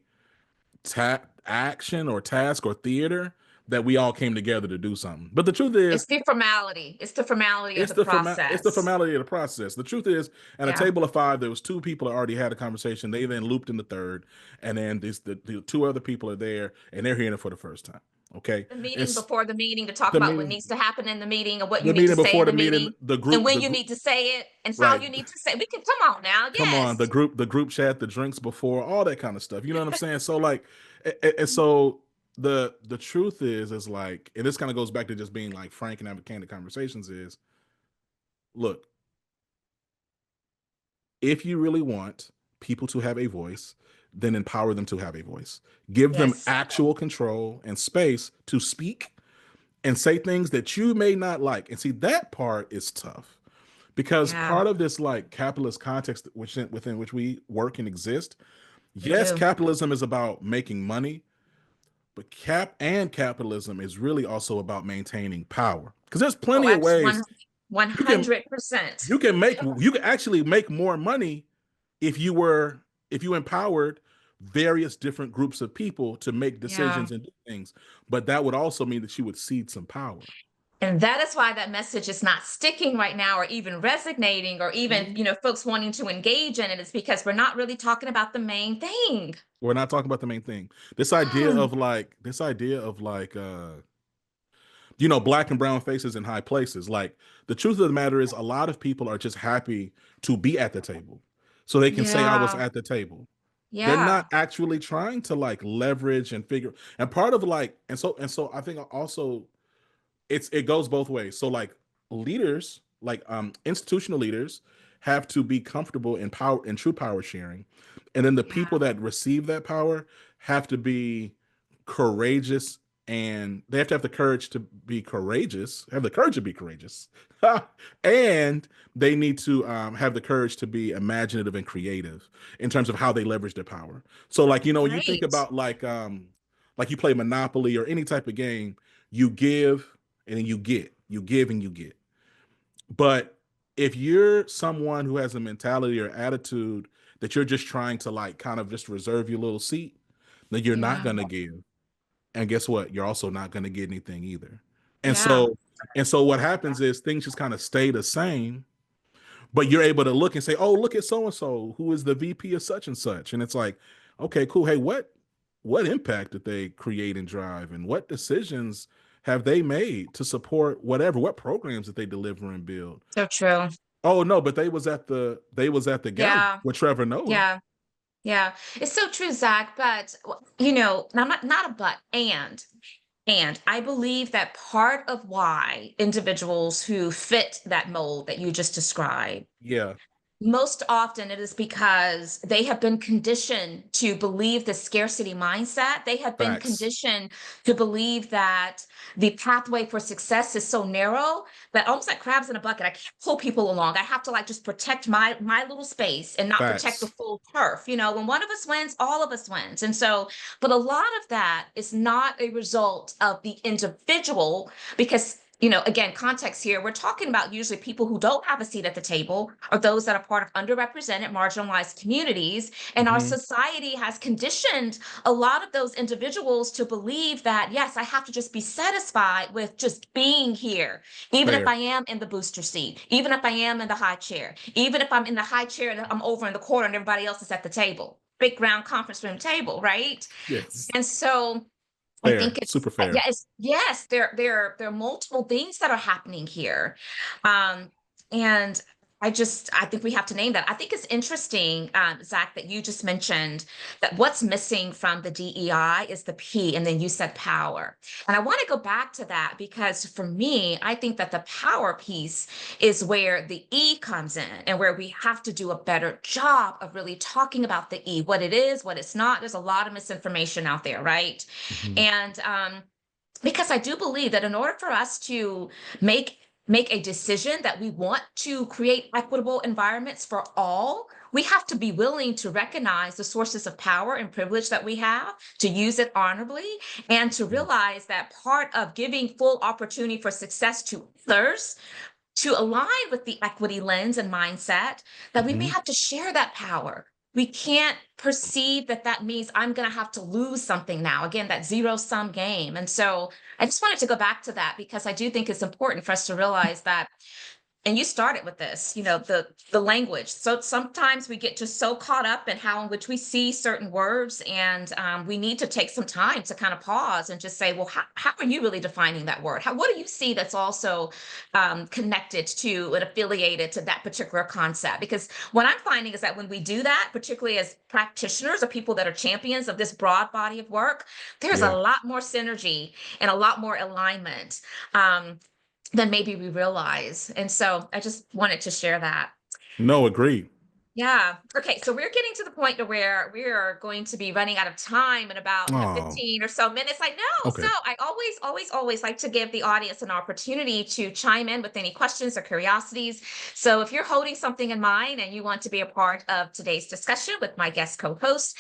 action or task or theater that we all came together to do something. But the truth is, It's the formality. It's the formality of the it's the process. formality of the process. The truth is, at a Yeah. table of five, there was two people that already had a conversation. They then looped in the third, and then the two other people are there, and they're hearing it for the first time. Okay, The meeting it's before the meeting to talk the about what meeting, needs to happen in the meeting and what you the need to meeting say before in the the meeting, meeting and when you need to say it and how right? you need to say. We can come on now. Come on, Yes. the group chat, the drinks before, all that kind of stuff. You know what I'm saying? So like, and so the truth is like, and this kind of goes back to just being like frank and having candid conversations. Is look, if you really want people to have a voice, then empower them to have a voice. Give them Yes. actual control and space to speak and say things that you may not like. And see, that part is tough because Yeah, part of this like capitalist context within which we work and exist, we yes, do. capitalism is about making money, but capitalism is really also about maintaining power. Because there's Oh, plenty of absolutely. ways One you can hundred percent. you can actually make more money if you empowered various different groups of people to make Yeah. decisions and do things. But that would also mean that you would cede some power. And that is why that message is not sticking right now or even resonating or even, Mhm. folks wanting to engage in it. It's because we're not really talking about the main thing. We're not talking about the main thing. This idea of like black and brown faces in high places. Like the truth of the matter is a lot of people are just happy to be at the table. So they can say I was Yeah. at the table. They're Yeah. not actually trying to like leverage and figure, and part of like and so I think also it goes both ways. So like leaders, like institutional leaders have to be comfortable in power in true power sharing. And then the Yeah. people that receive that power have to be courageous, and they have to have the courage to be courageous, have the courage to be courageous. And they need to have the courage to be imaginative and creative in terms of how they leverage their power. So like, when you think Great. about like you play Monopoly or any type of game, you give and then you give and you get. But if you're someone who has a mentality or attitude that you're just trying to like kind of just reserve your little seat, then you're not Yeah. going to give. and guess what? You're also not going to get anything either. And Yeah. so and so what happens is things just kind of stay the same, but you're able to look and say, "Oh, look at so and so who is the VP of such and such," and it's like, okay, cool. Hey, what impact did they create and drive, and what decisions have they made to support whatever? What programs did they deliver and build? So true. Oh no, but they was at the gala Yeah. with Trevor Noah. Yeah. Yeah. It's so true, Zach. But, you know, not a but, and I believe that part of why individuals who fit that mold that you just described, Yeah, most often it is because they have been conditioned to believe the scarcity mindset. They have been facts, conditioned to believe that the pathway for success is so narrow that almost like crabs in a bucket. I can't pull people along. I have to like just protect my little space and not protect the facts. full turf. You know, when one of us wins, all of us wins. And so, but a lot of that is not a result of the individual because again, context here, we're talking about usually people who don't have a seat at the table or those that are part of underrepresented, marginalized communities. And our Hmm. society has conditioned a lot of those individuals to believe that, yes, I have to just be satisfied with just being here, even if Fair. I am in the booster seat, even if I am in the high chair, even if I'm in the high chair and I'm over in the corner and everybody else is at the table, big round conference room table, right? Yes. And so, I Fair. think it's Super fair. yes, there are multiple things that are happening here. And I think we have to name that. I think it's interesting, Zach, that you just mentioned that what's missing from the DEI is the P, and then you said power. And I want to go back to that because for me, I think that the power piece is where the E comes in and where we have to do a better job of really talking about the E, what it is, what it's not. There's a lot of misinformation out there, right? Mhm. And because I do believe that in order for us to make make a decision that we want to create equitable environments for all, we have to be willing to recognize the sources of power and privilege that we have, to use it honorably, and to realize that part of giving full opportunity for success to others to align with the equity lens and mindset that we may Mhm. have to share that power. We can't perceive that that means I'm going to have to lose something now. Again, that zero sum game. And so I just wanted to go back to that because I do think it's important for us to realize that and you started with this, the language. So sometimes we get just so caught up in how in which we see certain words, and we need to take some time to kind of pause and just say, well, how are you really defining that word? What do you see that's also connected to and affiliated to that particular concept? Because what I'm finding is that when we do that, particularly as practitioners or people that are champions of this broad body of work, there's a Yeah. lot more synergy and a lot more alignment. Than maybe we realize. And so I just wanted to share that. No, agreed. Yeah. Okay. So we're getting to the point to where we are going to be running out of time in about Oh, 15 or so minutes. I know. So okay. I always like to give the audience an opportunity to chime in with any questions or curiosities. So if you're holding something in mind and you want to be a part of today's discussion with my guest co-host,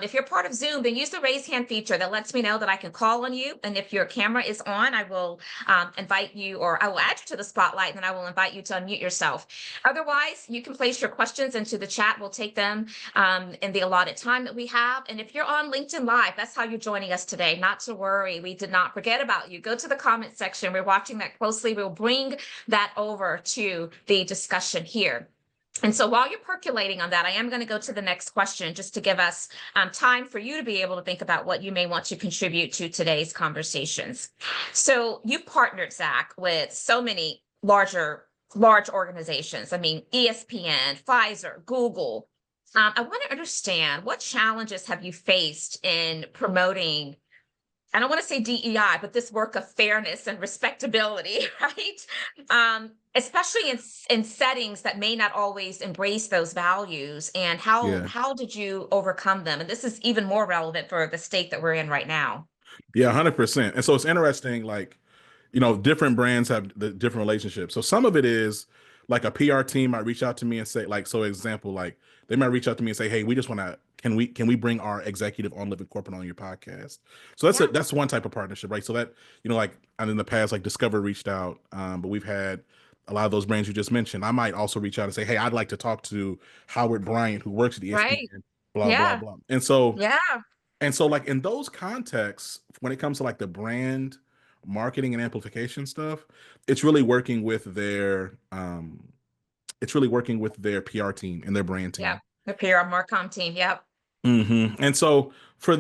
if you're part of Zoom, then use the raise hand feature that lets me know that I can call on you. And if your camera is on, I will invite you, or I will add you to the spotlight, and then I will invite you to unmute yourself. Otherwise, you can place your questions into the chat. We'll take them in the allotted time that we have. And if you're on LinkedIn Live, that's how you're joining us today. Not to worry, we did not forget about you. Go to the comment section. We're watching that closely. We'll bring that over to the discussion here. And so while you're percolating on that, I am going to go to the next question just to give us time for you to be able to think about what you may want to contribute to today's conversations. So you've partnered, Zach, with so many large organizations. I mean, ESPN, Pfizer, Google. I want to understand what challenges have you faced in promoting, I don't want to say DEI, but this work of fairness and respectability, right? Especially in settings that may not always embrace those values. And how Yeah. how did you overcome them? And this is even more relevant for the state that we're in right now. Yeah, 100%. And so it's interesting, like, different brands have the different relationships. So some of it is like a PR team might reach out to me and say, like, so example, like they might reach out to me and say, hey, we just want to, can we bring our executive on Living Corporate on your podcast? So Yeah, that's one type of partnership, right? So that, like, and in the past, like Discover reached out, but we've had a lot of those brands you just mentioned. I might also reach out and say, hey, I'd like to talk to Howard Bryant, who works at right. ESPN, blah, blah, Yeah, blah. And so yeah. And so like in those contexts, when it comes to like the brand marketing and amplification stuff, it's really working with their it's really working with their PR team and their brand Yep. team. The PR Marcom team. Yep. And so for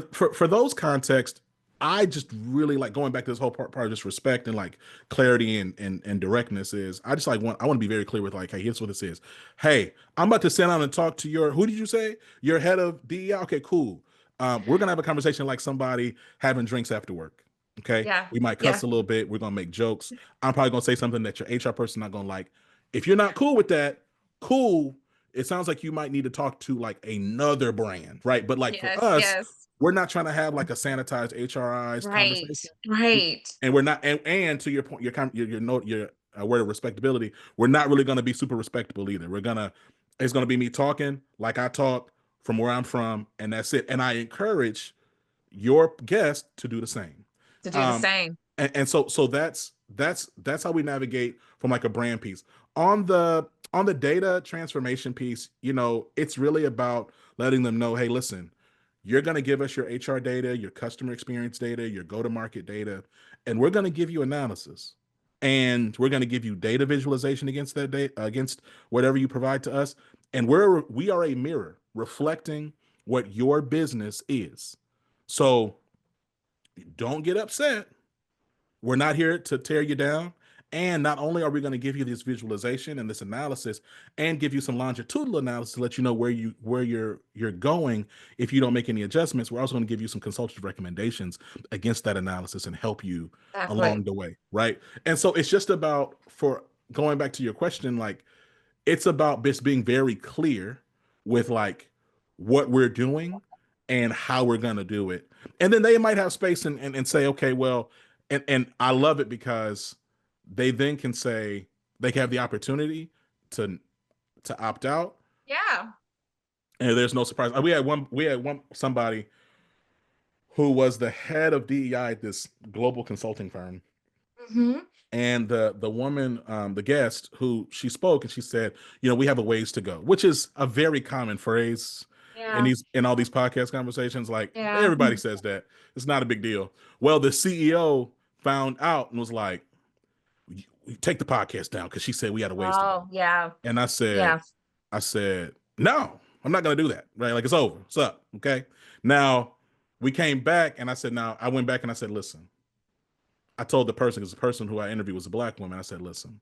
those contexts, I just really like going back to this whole part of just respect and like clarity and directness is I just like I want to be very clear with like, hey, here's what this is. Hey, I'm about to sit down and talk to your who did you say? Your head of DEI? Okay, cool. We're gonna have a conversation like somebody having drinks after work. Okay. Yeah. We might Yeah. cuss a little bit. We're gonna make jokes. I'm probably gonna say something that your HR person not gonna like. If you're not cool with that, cool, it sounds like you might need to talk to like another brand, right? But like for Yes. us, Yes. we're not trying to have like a sanitized HRIs Right. conversation. Right. And we're not, and to your point, your note, your word of respectability, we're not really going to be super respectable either. It's going to be me talking like I talk from where I'm from, and that's it. And I encourage your guest to do the same. To do the Um, same. and so that's how we navigate from like a brand piece on the data transformation piece. It's really about letting them know, hey, listen, you're going to give us your HR data, your customer experience data, your go-to-market data, and we're going to give you analysis, and we're going to give you data visualization against that data, against whatever you provide to us, and we are a mirror reflecting what your business is. So don't get upset. We're not here to tear you down. And not only are we going to give you this visualization and this analysis and give you some longitudinal analysis to let you know where you're going if you don't make any adjustments, we're also going to give you some consultative recommendations against that analysis and help you Exactly. along the way, right? And so it's just about, for going back to your question, like it's about just being very clear with like what we're doing and how we're going to do it. And then they might have space and say, okay, well, and I love it because they then can say they can have the opportunity to opt out, Yeah. and there's no surprise. We had one somebody who was the head of DEI at this global consulting firm, Hmm. and the woman, the guest who she spoke, and she said, we have a ways to go, which is a very common phrase in Yeah. all these podcast conversations. Like Yeah. everybody says that. It's not a big deal. Well, the CEO found out and was like, take the podcast down because she said we had a ways to go. Oh, yeah. And Yeah. I said, no, I'm not gonna do that. Right? Like it's over. What's up? Okay. Now we came back and I said, now I went back and I said, listen, I told the person, because the person who I interviewed was a black woman. I said, listen,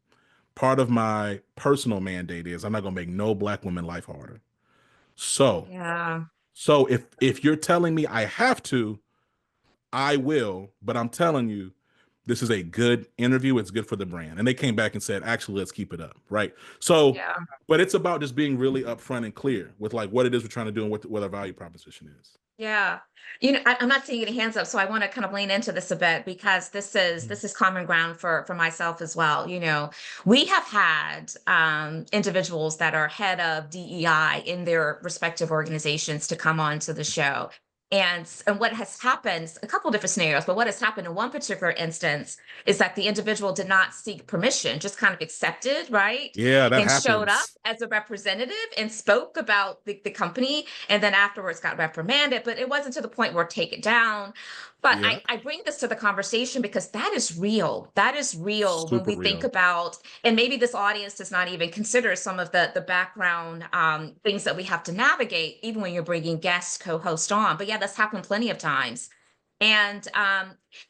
part of my personal mandate is I'm not gonna make no black woman life harder. So, Yeah. if you're telling me I have to, I will, but I'm telling you, this is a good interview. It's good for the brand. And they came back and said, actually, let's keep it up. Right. So, Yeah. but it's about just being really upfront and clear with like what it is we're trying to do and what our value proposition is. Yeah. I'm not seeing any hands up, so I want to kind of lean into this a bit because this is common ground for myself as well. We have had individuals that are head of DEI in their respective organizations to come on to the show. And what has happened, a couple different scenarios, but what has happened in one particular instance is that the individual did not seek permission, just kind of accepted, right? Yeah, that And showed up happens. as a representative and spoke about the company, and then afterwards got reprimanded, but it wasn't to the point where take it down. But Yeah. I bring this to the conversation because that is real. That is real when Super we think real. about, and maybe this audience does not even consider some of the background things that we have to navigate, even when you're bringing guest co-host on. But yeah, that's happened plenty of times. And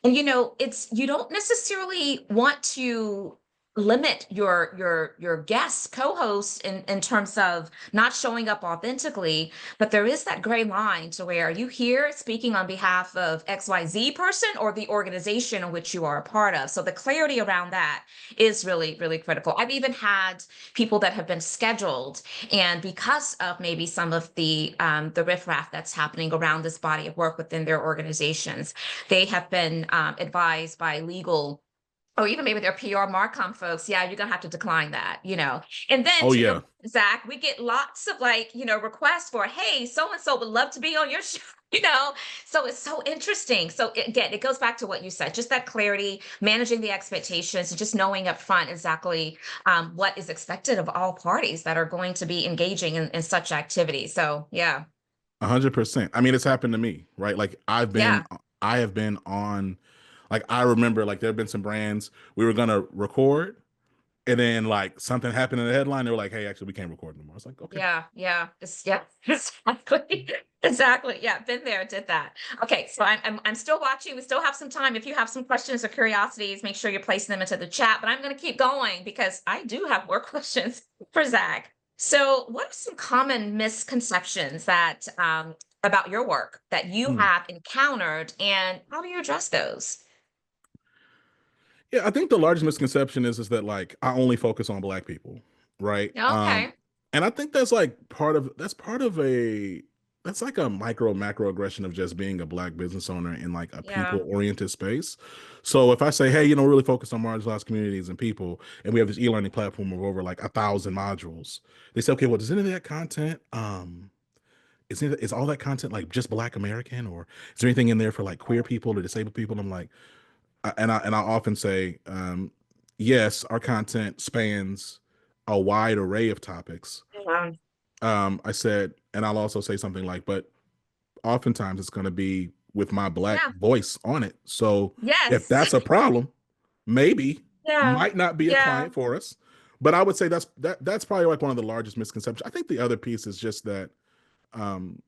it's you don't necessarily want to limit your guests co-hosts in terms of not showing up authentically, but there is that gray line to where are you here speaking on behalf of XYZ person or the organization in which you are a part of. So the clarity around that is really really critical. I've even had people that have been scheduled, and because of maybe some of the riffraff that's happening around this body of work within their organizations, they have been advised by legal or even maybe their PR Marcom folks, yeah, you're gonna have to decline that. And then Oh to your yeah. point, Zach, we get lots of requests for, hey, so and so would love to be on your show, you know. So it's so interesting. So again, it goes back to what you said, just that clarity, managing the expectations, and just knowing up front exactly what is expected of all parties that are going to be engaging in such activity. So yeah. 100%. I mean, it's happened to me, right? Like Yeah, I have been on, like I remember, like there have been some brands we were gonna record, and then like something happened in the headline. They were like, "Hey, actually, we can't record anymore." I was like, "Okay." yeah, yeah, exactly, exactly. Yeah, been there, did that. Okay, so I'm still watching. We still have some time. If you have some questions or curiosities, make sure you're placing them into the chat. But I'm going to keep going because I do have more questions for Zach. So, what are some common misconceptions that about your work that you Hmm. have encountered, and how do you address those? Yeah, I think the largest misconception is that like I only focus on black people, right? Okay. And I think that's like part of a that's like a micro macro aggression of just being a black business owner in like a Yeah. people oriented space. So if I say, hey, you know, really focus on marginalized communities and people, and we have this e-learning platform of over like 1,000 modules, they say, okay, well, does any of that content is all that content like just black American, or is there anything in there for like queer people or disabled people? And I'm like, I often say, yes, our content spans a wide array of topics. Yeah. I said, and I'll also say something like, but oftentimes it's going to be with my black Yeah. voice on it. So if Yes. that's a problem, maybe Yeah. might not be a Yeah. client for us. But I would say that's probably like one of the largest misconceptions. I think the other piece is just that um,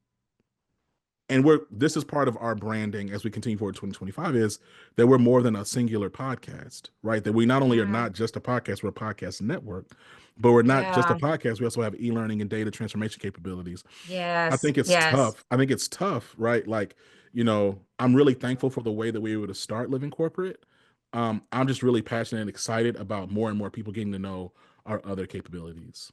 and we're this is part of our branding as we continue forward 2025 is that we're more than a singular podcast, right? That we not only are Yeah. not just a podcast, we're a podcast network, but we're not just a Yeah. podcast, we also have e-learning and data transformation capabilities. I Yes. think it's Yes. tough. I think it's tough, right? Like, you know, I'm really thankful for the way that we were able to start living corporate. I'm just really passionate and excited about more and more people getting to know our other capabilities.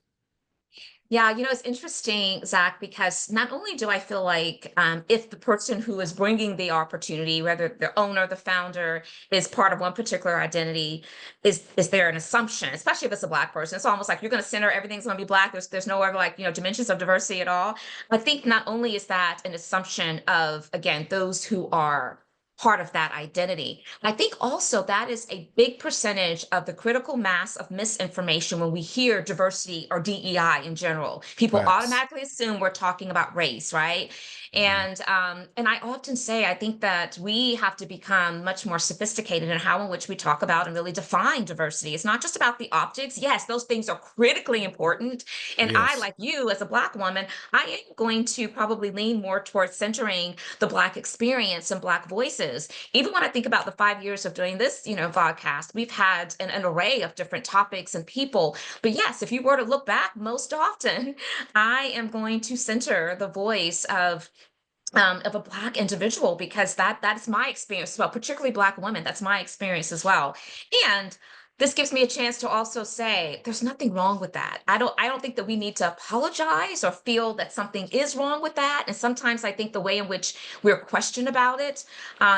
Yeah, it's interesting, Zach, because not only do I feel like if the person who is bringing the opportunity, whether the owner, the founder, is part of one particular identity, is there an assumption, especially if it's a Black person? It's almost like you're going to center everything's going to be Black. There's no other like dimensions of diversity at all. I think not only is that an assumption of again those who are part of that identity. I think also that is a big percentage of the critical mass of misinformation when we hear diversity or DEI in general. People Facts. automatically assume we're talking about race, right? Mhm. And I often say I think that we have to become much more sophisticated in how in which we talk about and really define diversity. It's not just about the optics. Yes, those things are critically important. And I, Yes. like you, as a Black woman, I am going to probably lean more towards centering the Black experience and Black voices. Even when I think about the 5 years of doing this, podcast, we've had an array of different topics and people. But yes, if you were to look back, most often, I am going to center the voice of a Black individual because that's my experience as well, particularly Black women. That's my experience as well. And this gives me a chance to also say there's nothing wrong with that. I don't think that we need to apologize or feel that something is wrong with that. And sometimes I think the way in which we're questioned about it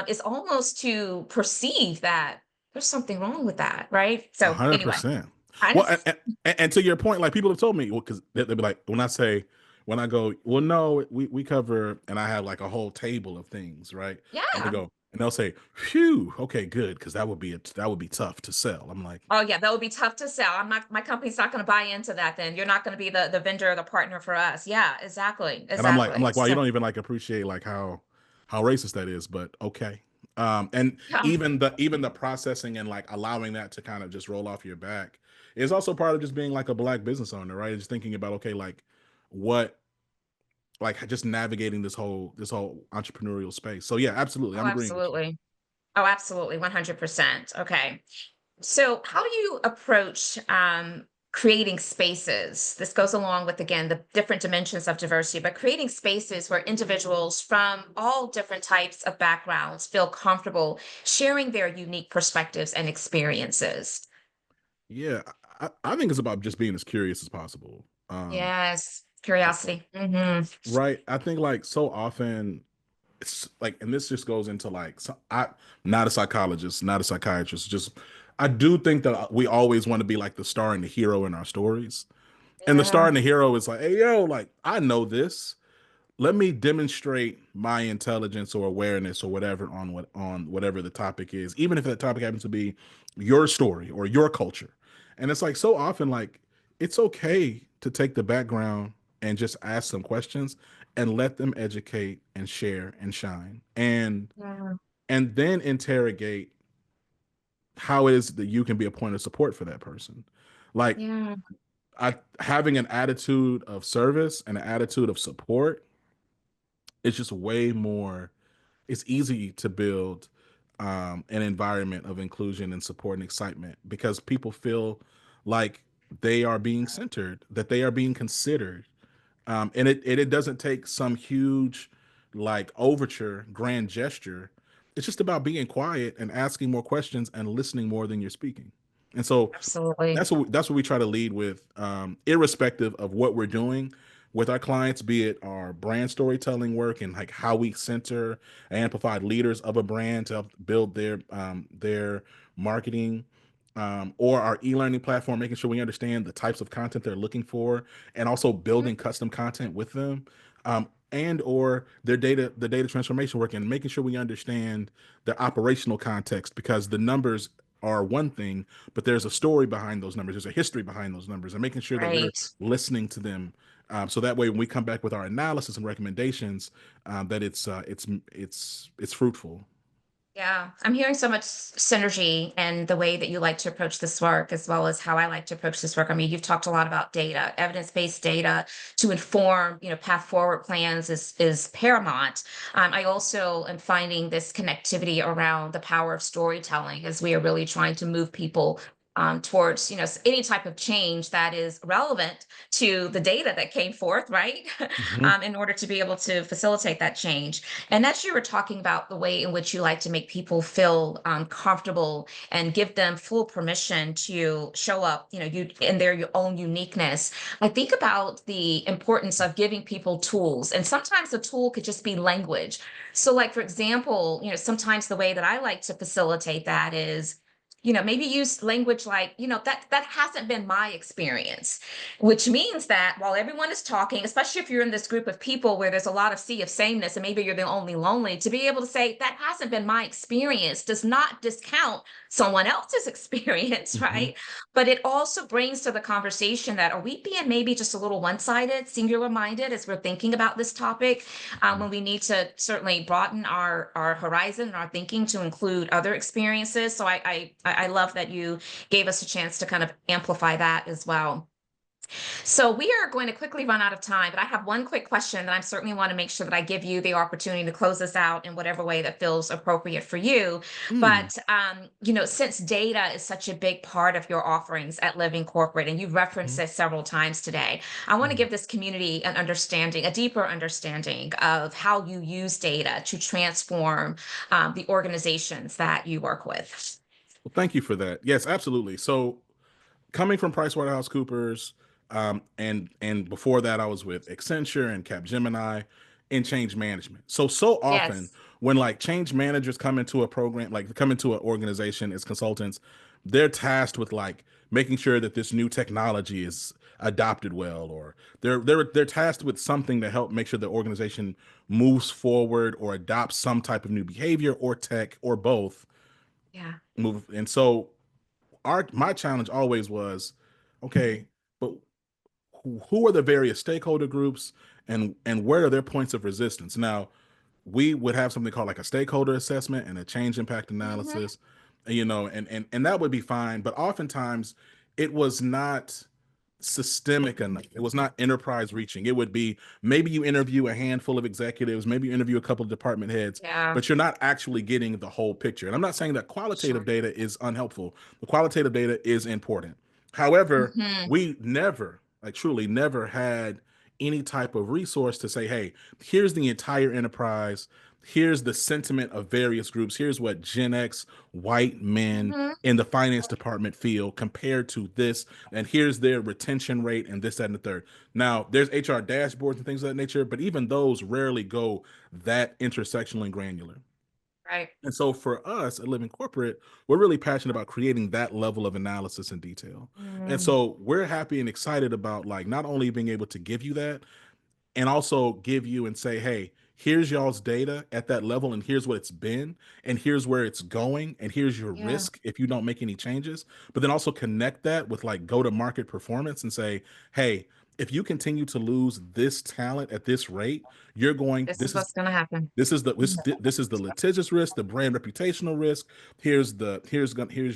is almost to perceive that there's something wrong with that, right? A So hundred anyway, percent. I Well, just and to your point, like people have told me, well, because they'll be like, when I go, well, no, we cover, and I have like a whole table of things, right? And they yeah. go, and they'll say, "Phew, okay, good," because that would be tough to sell. I'm like, Oh yeah, that would be tough to sell. My company's not going to buy into that then. You're not going to be the vendor or the partner for us. Yeah, exactly. and I'm Exactly. like, wow, you So don't even like appreciate like how racist that is, but okay. And yeah. even the processing and like allowing that to kind of just roll off your back is also part of just being like a black business owner, right? Just thinking about okay, like what like just navigating this whole entrepreneurial space. So yeah, absolutely, Oh, I'm agreeing with you. absolutely. Oh, absolutely. 100%. Okay. So how do you approach creating spaces? This goes along with, again, the different dimensions of diversity, but creating spaces where individuals from all different types of backgrounds feel comfortable sharing their unique perspectives and experiences. Yeah, I think it's about just being as curious as possible. Yes. Curiosity. Right. I think like so often it's like, and this just goes into like, so I'm not a psychologist, not a psychiatrist. Just I do think that we always want to be like the star and the hero in our stories, and the star Yeah. and the hero is like, hey yo, like I know this, let me demonstrate my intelligence or awareness or whatever on whatever the topic is, even if that topic happens to be your story or your culture. And it's like so often like it's okay to take the background and just ask some questions and let them educate and share and shine, and Yeah. then interrogate how it is that you can be a point of support for that person. Like, Yeah. having an attitude of service and an attitude of support is just way more, it's easy to build an environment of inclusion and support and excitement because people feel like they are being centered, that they are being considered. And it doesn't take some huge, like, overture, grand gesture. It's just about being quiet and asking more questions and listening more than you're speaking. And so Absolutely. that's what we try to lead with, irrespective of what we're doing with our clients, be it our brand storytelling work and like how we center and amplify leaders of a brand to help build their marketing, or our e-learning platform, making sure we understand the types of content they're looking for, and also Mhm. building custom content with them, and or the data transformation work, and making sure we understand the operational context, because the numbers are one thing, but there's a story behind those numbers. There's a history behind those numbers, and making sure that we're Right. listening to them, so that way when we come back with our analysis and recommendations, that it's fruitful. Yeah, I'm hearing so much synergy and the way that you like to approach this work, as well as how I like to approach this work. I mean, you've talked a lot about data, evidence-based data to inform, path forward plans is paramount. I also am finding this connectivity around the power of storytelling as we are really trying to move people towards, any type of change that is relevant to the data that came forth, right? Mhm. In order to be able to facilitate that change. And that's you were talking about the way in which you like to make people feel comfortable and give them full permission to show up, you in their own uniqueness. I think about the importance of giving people tools, and sometimes the tool could just be language. So, like for example, sometimes the way that I like to facilitate that is, maybe use language like, that hasn't been my experience, which means that while everyone is talking, especially if you're in this group of people where there's a lot of sea of sameness and maybe you're the only lonely, to be able to say that hasn't been my experience does not discount someone else's experience, Mhm. right? But it also brings to the conversation that are we being maybe just a little one-sided, singular minded as we're thinking about this topic, when we need to certainly broaden our horizon and our thinking to include other experiences. So I love that you gave us a chance to kind of amplify that as well. So we are going to quickly run out of time, but I have one quick question that I certainly want to make sure that I give you the opportunity to close this out in whatever way that feels appropriate for you. Mm. But since data is such a big part of your offerings at Living Corporate, and you've referenced Mhm. it several times today, I want to Mm. give this community an understanding, a deeper understanding of how you use data to transform the organizations that you work with. Well, thank you for that. Yes, absolutely. So, coming from PricewaterhouseCoopers, and before that, I was with Accenture and Capgemini in change management. So often Yes. when like change managers come into a program, like come into an organization as consultants, they're tasked with like making sure that this new technology is adopted well, or they're tasked with something to help make sure the organization moves forward or adopts some type of new behavior or tech or both. Yeah. Move. And so our my challenge always was, okay, but who are the various stakeholder groups, and where are their points of resistance? Now, we would have something called like a stakeholder assessment and a change impact Hmm. analysis, and that would be fine, but oftentimes it was not systemic enough. It was not enterprise reaching. It would be maybe you interview a handful of executives, maybe you interview a couple of department heads, Yeah. but you're not actually getting the whole picture. And I'm not saying that qualitative Sure. data is unhelpful. The qualitative data is important. However, Hmm. we never, like truly never had any type of resource to say, hey, here's the entire enterprise. Here's the sentiment of various groups. Here's what Gen X white men Hmm. in the finance department feel compared to this, and here's their retention rate and this, that, and the third. Now, there's HR dashboards and things of that nature, but even those rarely go that intersectional and granular. Right. And so for us at Living Corporate, we're really passionate about creating that level of analysis and detail. And Mm. so we're happy and excited about like not only being able to give you that, and also give you and say, hey, here's y'all's data at that level, and here's what it's been, and here's where it's going, and here's your Yeah. risk if you don't make any changes. But then also connect that with like go to market performance and say, hey, if you continue to lose this talent at this rate, you're going. This is what's going to happen. This is the litigious risk, the brand reputational risk. Here's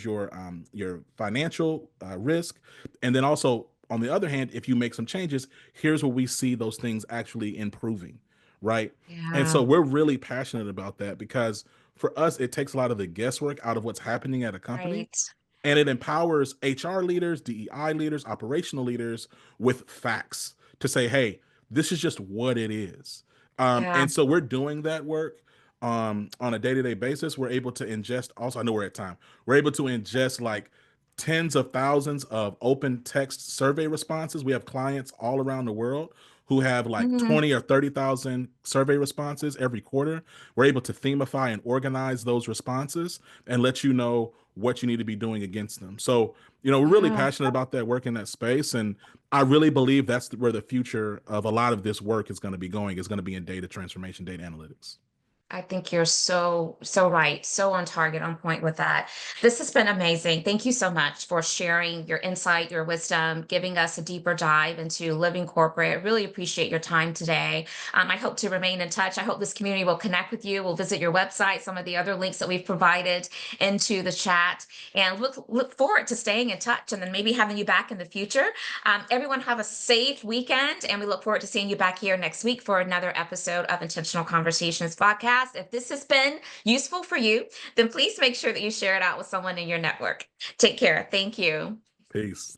your financial risk, and then also on the other hand, if you make some changes, here's where we see those things actually improving, right? And so Yeah, we're really passionate about that because for us, it takes a lot of the guesswork out of what's happening at a company, right. and it empowers HR leaders, DEI leaders, operational leaders with facts to say, hey, this is just what it is. Yeah. And so we're doing that work on a day-to-day basis. We're able to ingest, also, I know we're at time, we're able to ingest like tens of thousands of open text survey responses. We have clients all around the world who have like Mhm. 20 or 30,000 survey responses every quarter. We're able to themify and organize those responses and let you know what you need to be doing against them. So, we're really Yeah. passionate about that work in that space. And I really believe that's where the future of a lot of this work is going to be going, is going to be in data transformation, data analytics. I think you're so right, so on target, on point with that. This has been amazing. Thank you so much for sharing your insight, your wisdom, giving us a deeper dive into living corporate. I really appreciate your time today. I hope to remain in touch. I hope this community will connect with you. We'll visit your website, some of the other links that we've provided into the chat, and look forward to staying in touch and then maybe having you back in the future. Everyone have a safe weekend, and we look forward to seeing you back here next week for another episode of Intentional Conversations podcast. If this has been useful for you, then please make sure that you share it out with someone in your network. Take care. Thank you. Peace.